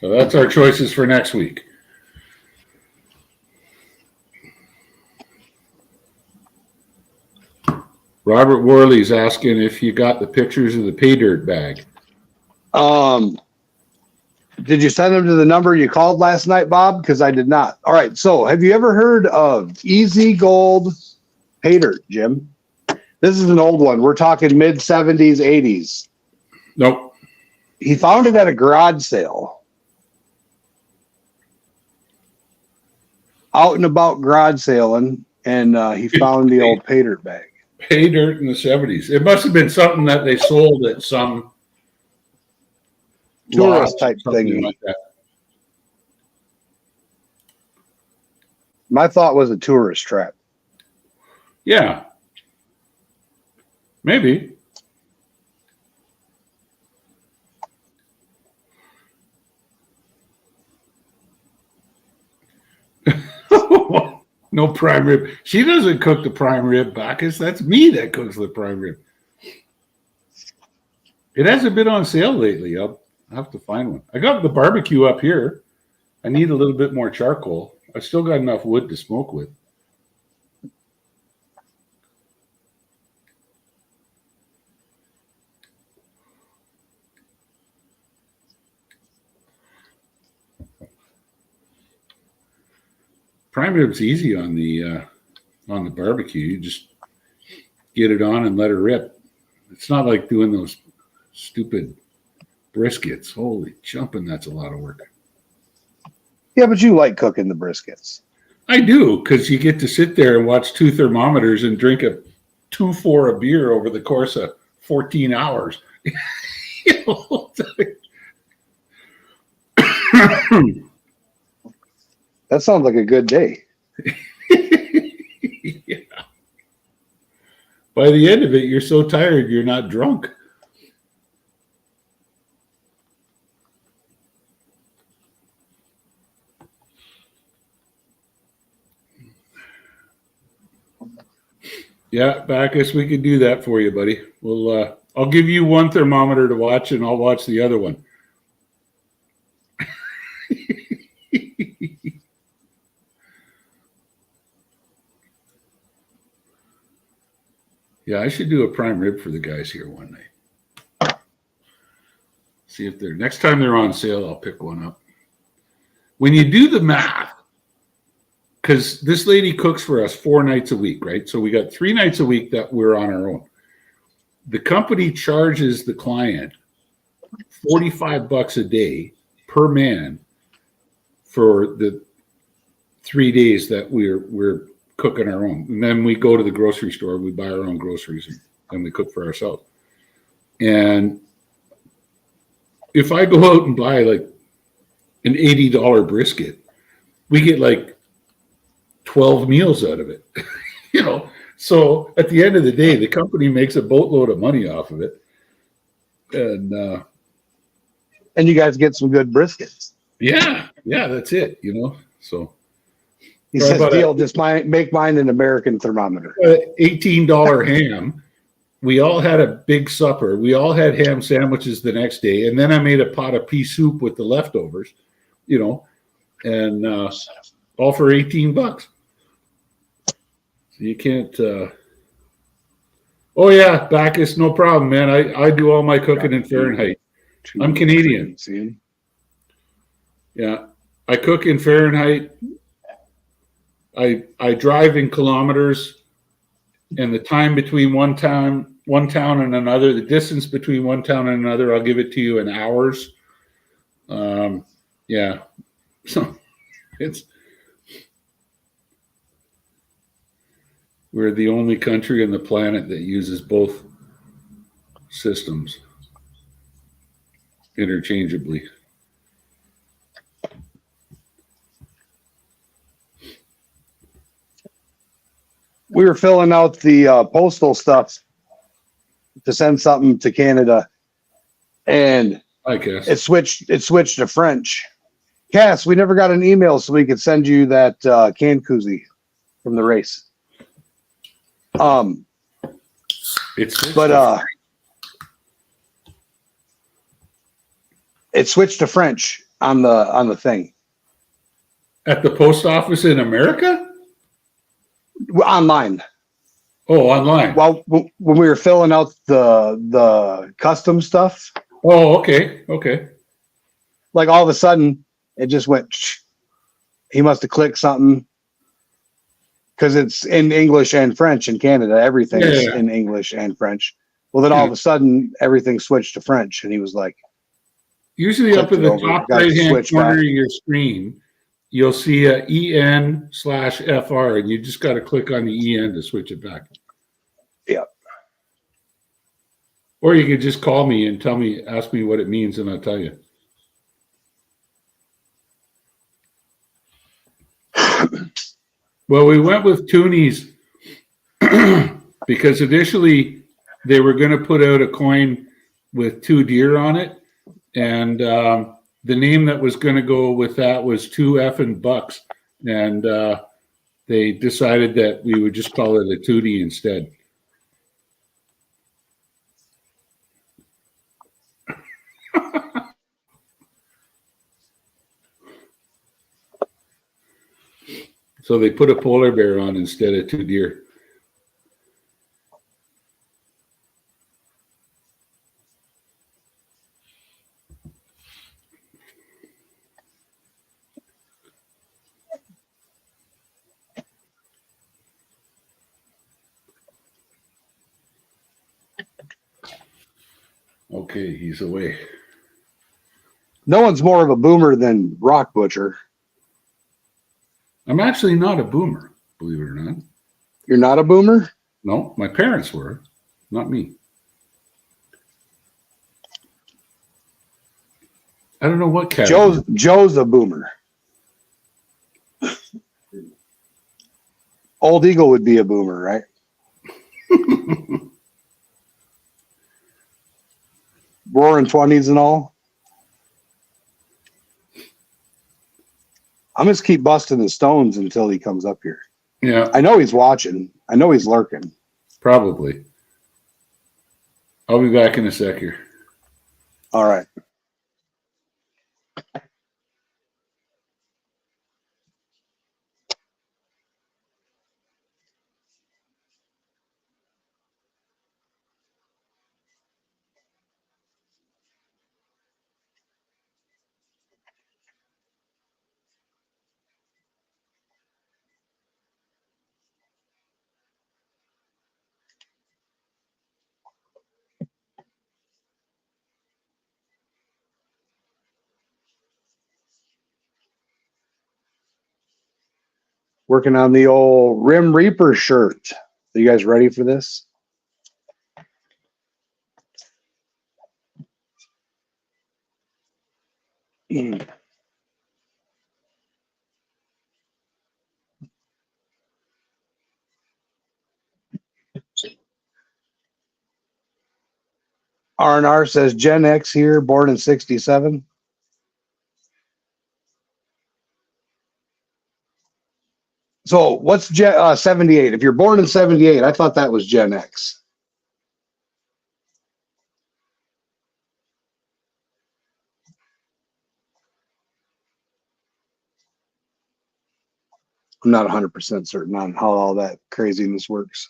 So that's our choices for next week. Robert Worley's asking if you got the pictures of the pay dirt bag. Did you send them to the number you called last night, Bob? Because I did not. All right. So have you ever heard of Easy Gold Pay Dirt, Jim? This is an old one. We're talking mid 70s, 80s. Nope. He found it at a garage sale. Out and about garage sailing, and he found the old pay dirt bag. Pay dirt in the 70s. It must have been something that they sold at some Tourist lodge, type something thing. like that. My thought was a tourist trap. Yeah. Maybe. No prime rib. She doesn't cook the prime rib, Bacchus. That's me that cooks the prime rib. It hasn't been on sale lately. I'll have to find one. I got the barbecue up here. I need a little bit more charcoal. I still got enough wood to smoke with. Prime rib's easy on the barbecue. You just get it on and let it rip. It's not like doing those stupid briskets. Holy jumping, that's a lot of work. Yeah, but you like cooking the briskets. I do, because you get to sit there and watch two thermometers and drink a 2-4 a beer over the course of 14 hours. You know? That sounds like a good day. Yeah. By the end of it, you're so tired, you're not drunk. Yeah, Bacchus, we could do that for you, buddy. We'll I'll give you one thermometer to watch, and I'll watch the other one. Yeah, I should do a prime rib for the guys here one night. See if they're next time they're on sale, I'll pick one up. When you do the math, because this lady cooks for us 4 nights a week, right? So we got 3 nights a week that we're on our own. The company charges the client $45 a day per man for the 3 days that we're cooking our own. And then we go to the grocery store, we buy our own groceries, and we cook for ourselves. And if I go out and buy like an $80 brisket, we get like 12 meals out of it. You know, so at the end of the day, the company makes a boatload of money off of it. And you guys get some good briskets. yeah, that's it, you know. So He says, "Deal, just make mine an American thermometer." $18 ham. We all had a big supper. We all had ham sandwiches the next day, and then I made a pot of pea soup with the leftovers, you know, and all for $18. So you can't. Oh yeah, Bacchus, no problem, man. I do all my cooking in Fahrenheit. I'm Canadian. Yeah, I cook in Fahrenheit. I drive in kilometers, and the time between one town and another, the distance between one town and another, I'll give it to you in hours. Yeah, so we're the only country on the planet that uses both systems interchangeably. We were filling out the postal stuff to send something to Canada, and I guess it switched to French. Cass, we never got an email so we could send you that can koozie from the race. It switched to French on the thing. At the post office in America? Online. Oh, online. Well, when we were filling out the custom stuff. Oh, okay. Like all of a sudden, it just went. He must have clicked something, because it's in English and French in Canada. Everything's Yeah. in English and French. Well, then all of a sudden, everything switched to French, and he was like, Usually up Clicked in it the over, top got it right-hand switched corner back. of your screen, you'll see a EN/FR, and you just got to click on the EN to switch it back. Yep. Or you could just call me and ask me what it means, and I'll tell you. Well, we went with Toonies because initially they were going to put out a coin with 2 deer on it, and the name that was going to go with that was 2 effing bucks, and they decided that we would just call it a Tootie instead. So they put a polar bear on instead of 2 deer. Okay, he's away. no one's more of a boomer than Rock Butcher. I'm actually not a boomer, believe it or not. You're not a boomer? No, my parents were, not me. I don't know what category. Joe's a boomer. Old Eagle would be a boomer, right? Roaring 20s and all. I'm just keep busting the stones until he comes up here. Yeah, I know he's watching. I know he's lurking. probably. I'll be back in a sec here. All right. Working on the old Rim Reaper shirt. Are you guys ready for this? R&R says Gen X here, born in 67. So what's 78? If you're born in 78, I thought that was Gen X. I'm not 100% certain on how all that craziness works.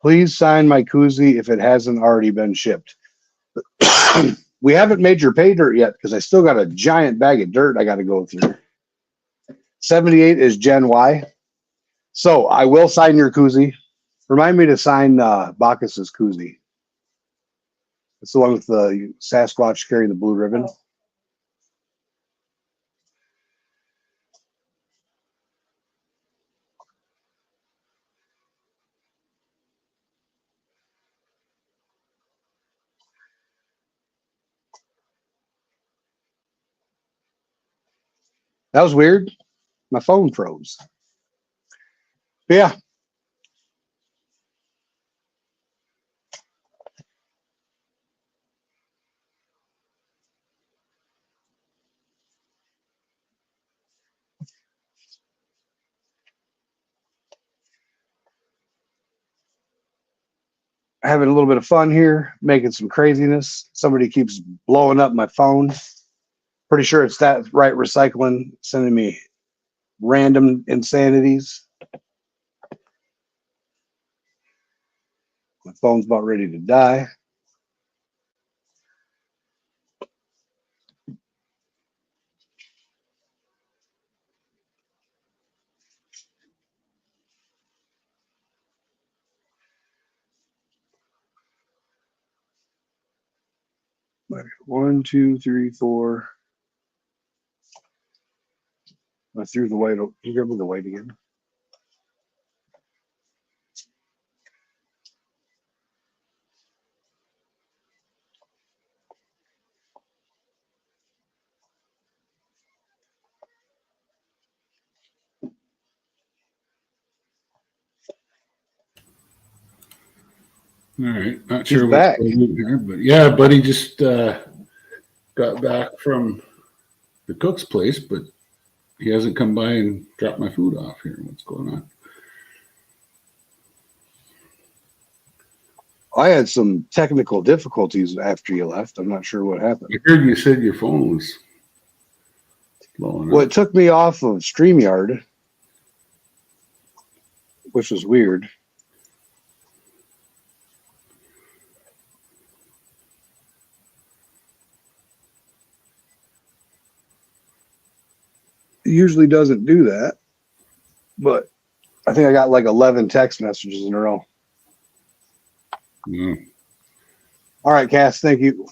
Please sign my koozie if it hasn't already been shipped. We haven't made your pay dirt yet because I still got a giant bag of dirt I got to go through. 78 is Gen Y. So I will sign your koozie. Remind me to sign Bacchus's koozie. It's the one with the Sasquatch carrying the blue ribbon. That was weird. My phone froze. But yeah. having a little bit of fun here, making some craziness. Somebody keeps blowing up my phone. Pretty sure it's that right recycling sending me random insanities. My phone's about ready to die. One, two, three, four. I threw the weight. Can you grab me the weight again? All right, not He's sure what's back. going on here, but yeah, buddy just got back from the cook's place, but he hasn't come by and dropped my food off here. What's going on? I had some technical difficulties after you left. I'm not sure what happened. I heard you said your phone was blowing Well, up. it took me off of Streamyard, which was weird. It usually doesn't do that, but I think I got like 11 text messages in a row. Mm. All right, Cass, thank you.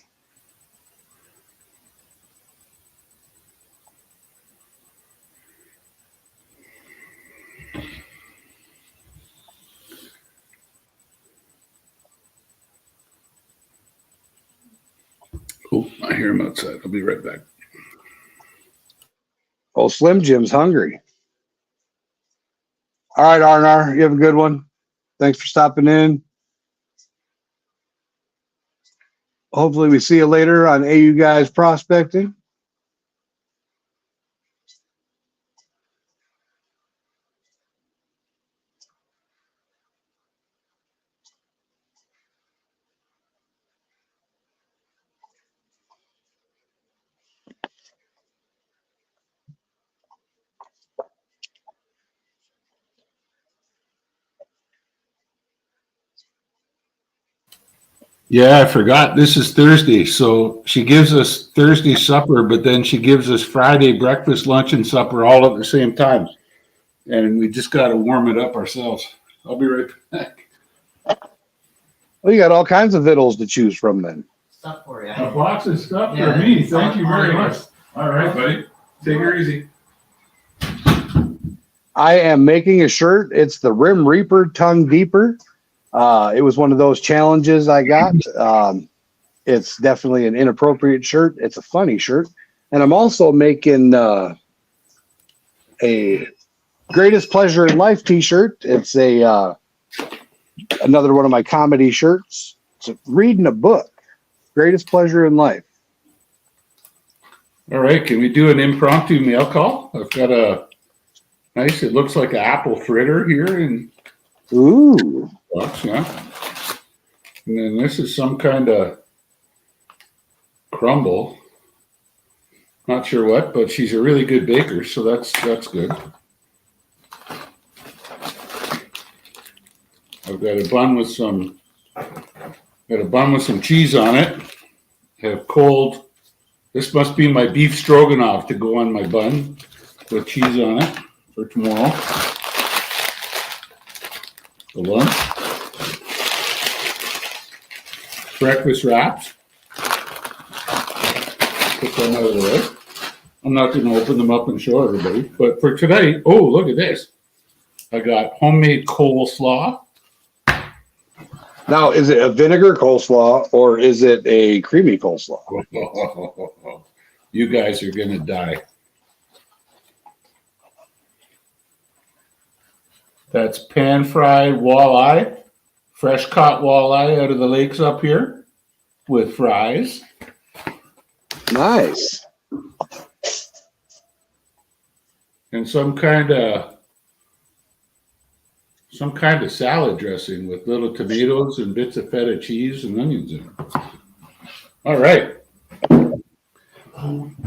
Oh, I hear him outside. I'll be right back. Oh, Slim Jim's hungry. All right, Arnar, you have a good one. Thanks for stopping in. Hopefully we see you later on AU Guys Prospecting. Yeah, I forgot. This is Thursday. So she gives us Thursday supper, but then she gives us Friday breakfast, lunch, and supper all at the same time. And we just got to warm it up ourselves. I'll be right back. Well, you got all kinds of victuals to choose from then. Stuff for you. A box of stuff Yeah, for me. it's Thank you all very yours. much. All right, buddy. Take her easy. I am making a shirt. It's the Rim Reaper Tongue Deeper. It was one of those challenges I got. It's definitely an inappropriate shirt. It's a funny shirt. And I'm also making a Greatest Pleasure in Life t-shirt. It's another one of my comedy shirts. It's reading a book. Greatest Pleasure in Life. All right. Can we do an impromptu mail call? I've got a nice, it looks like an apple fritter here in Ooh. box, yeah. And then this is some kind of crumble. Not sure what, but she's a really good baker, so that's good. I've got a bun with some cheese on it. Have cold. This must be my beef stroganoff to go on my bun with cheese on it for tomorrow. For lunch. Breakfast wraps. Put them out of the way. I'm not going to open them up and show everybody. But for today, oh, look at this. I got homemade coleslaw. Now, is it a vinegar coleslaw or is it a creamy coleslaw? You guys are going to die. That's pan-fried walleye, fresh caught walleye out of the lakes up here with fries. Nice. And some kind of some kind of salad dressing with little tomatoes and bits of feta cheese and onions in it. All right.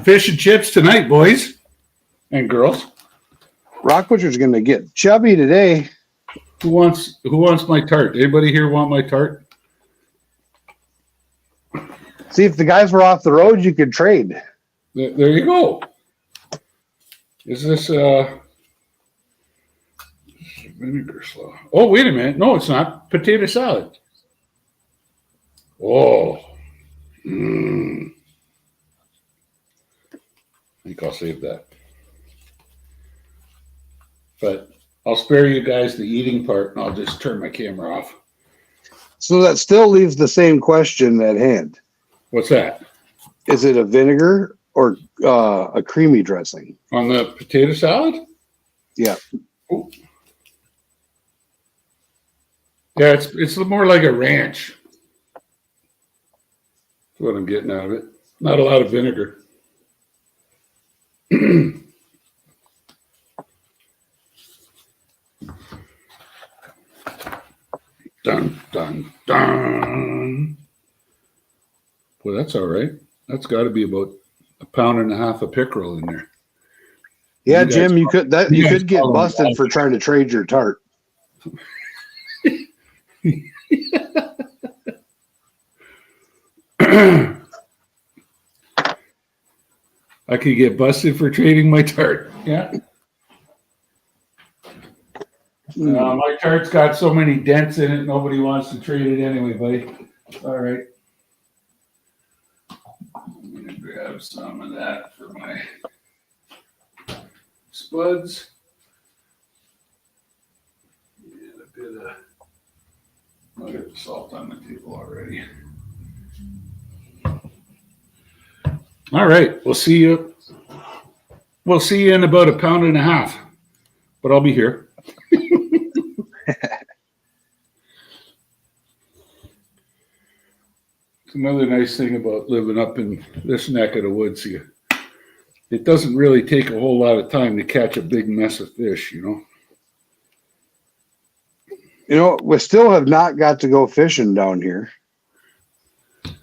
Fish and chips tonight, boys and girls. Rock Butcher's going to get chubby today. Who wants my tart? Anybody here want my tart? See, if the guys were off the road, you could trade. There you go. Is this vinegar slaw? Oh, wait a minute. No, it's not. Potato salad. Oh. I think I'll save that. But I'll spare you guys the eating part, and I'll just turn my camera off. So that still leaves the same question at hand. What's that? Is it a vinegar or a creamy dressing? On the potato salad? Yeah. Ooh. Yeah, it's more like a ranch. That's what I'm getting out of it. Not a lot of vinegar. Dun, dun, dun. Well, that's all right. That's got to be about 1.5 pounds of pickerel in there. Yeah, You Jim, guys- you could get follow busted me. for trying to trade your tart. I could get busted for trading my tart. Yeah. My tart's got so many dents in it, nobody wants to trade it anyway, buddy. All right. I'm going to grab some of that for my spuds. And a bit of, I'll get the salt on the table already. All right. We'll see you. We'll see you in about 1.5 pounds, but I'll be here. It's another nice thing about living up in this neck of the woods here. It doesn't really take a whole lot of time to catch a big mess of fish, you know. You know, we still have not got to go fishing down here. What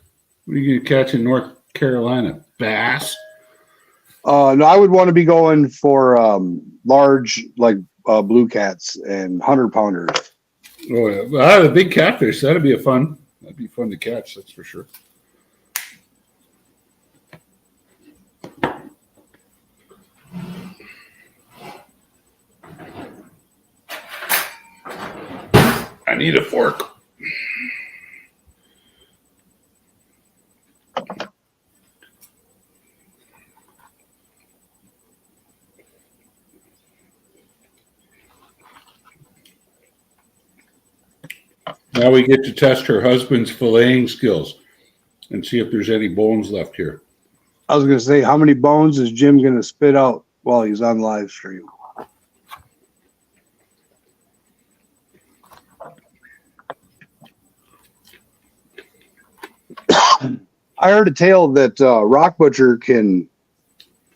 are you going to catch in North Carolina? Bass? No, I would want to be going for large, like blue cats and 100-pounders. Oh, yeah. The big catfish. That'd be fun to catch, that's for sure. I need a fork. Now we get to test her husband's filleting skills and see if there's any bones left here. I was going to say, how many bones is Jim going to spit out while he's on live stream? I heard a tale that Rock Butcher can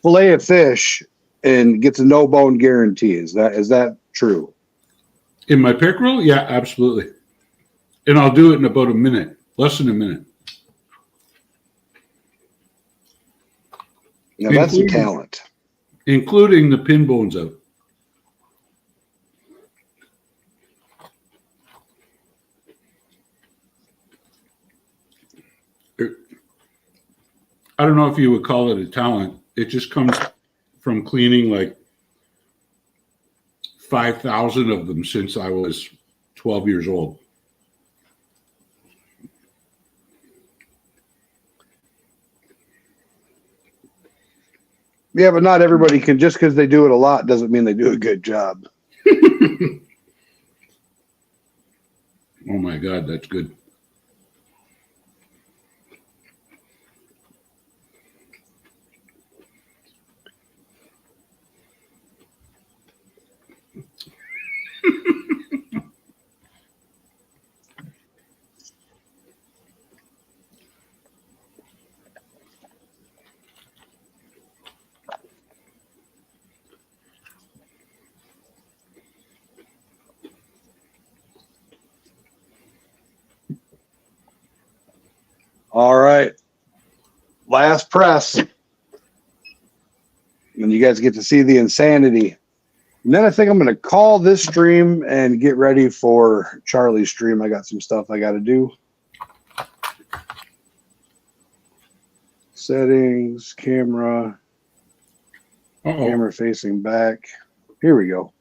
fillet a fish and gets a no bone guarantee. Is that true? In my pickerel? Yeah, absolutely. And I'll do it in about a minute, less than a minute. Now that's a talent. Including the pin bones out. I don't know if you would call it a talent. It just comes from cleaning like 5,000 of them since I was 12 years old. Yeah, but not everybody can. Just because they do it a lot doesn't mean they do a good job. Oh my God, that's good. All right. Last press. And you guys get to see the insanity. And then I think I'm going to call this stream and get ready for Charlie's stream. I got some stuff I got to do. Settings, camera, camera facing back. Here we go.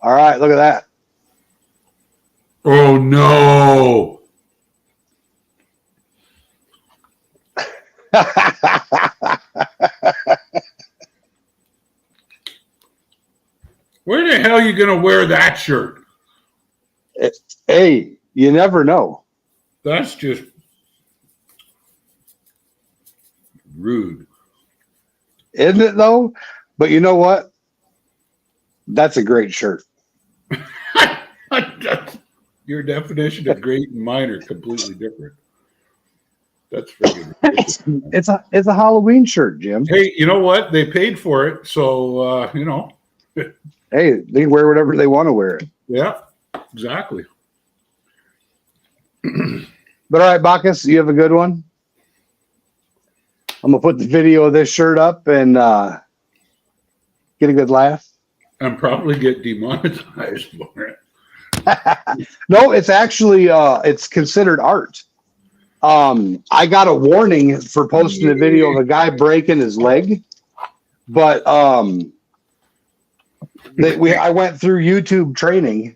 All right, look at that. Oh no. Where the hell are you going to wear that shirt? Hey, you never know. That's just rude. Isn't it though? But you know what? That's a great shirt. Your definition of great and mine are completely different. That's friggin' It's a Halloween shirt, Jim. Hey, you know what? They paid for it, so you know. Hey, they can wear whatever they want to wear it. Yeah, exactly. But all right, Bacchus, you have a good one. I'm gonna put the video of this shirt up and get a good laugh. And probably get demonetized for it. No, it's actually it's considered art. I got a warning for posting a video of a guy breaking his leg, but I went through YouTube training,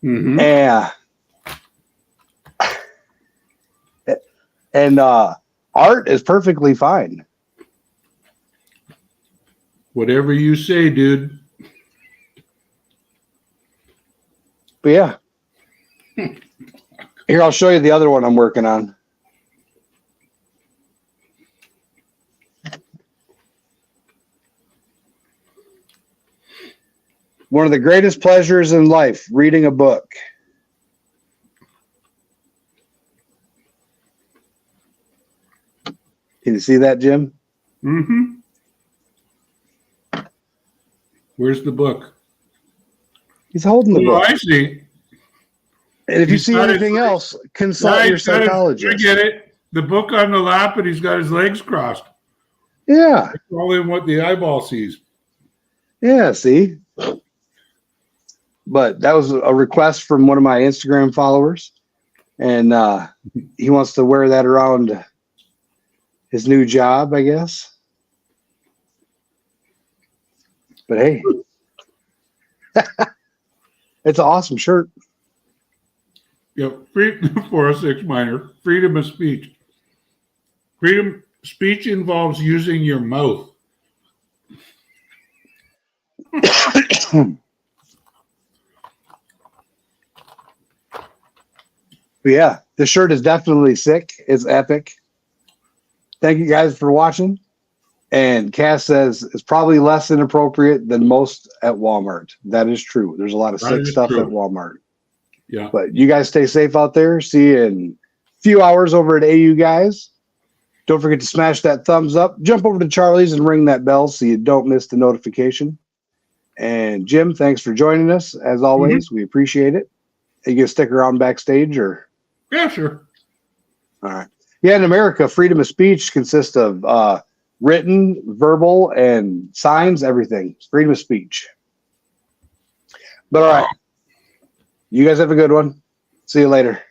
and art is perfectly fine. Whatever you say, dude. But yeah, here I'll show you the other one I'm working on. One of the greatest pleasures in life, reading a book. Can you see that, Jim? Mm-hmm. Where's the book? He's holding the book. I see. And if you see anything else, consult your psychologist. I get it. The book on the lap, and he's got his legs crossed. Yeah. That's all in what the eyeball sees. Yeah, see? But that was a request from one of my Instagram followers. And he wants to wear that around his new job, I guess. But hey, it's an awesome shirt. Yep. 406 minor. Freedom of speech. Freedom speech involves using your mouth. But yeah, the shirt is definitely sick. It's epic. Thank you guys for watching. And Cass says it's probably less inappropriate than most at Walmart. That is true. There's a lot of sick stuff at Walmart. Yeah. But you guys stay safe out there. See you in a few hours over at AU Guys. Don't forget to smash that thumbs up. Jump over to Charlie's and ring that bell so you don't miss the notification. And Jim, thanks for joining us. As always, we appreciate it. You can stick around backstage or? Yeah, sure. All right. Yeah, in America, freedom of speech consists of written, verbal, and signs, everything. It's freedom of speech. But all right. You guys have a good one. See you later.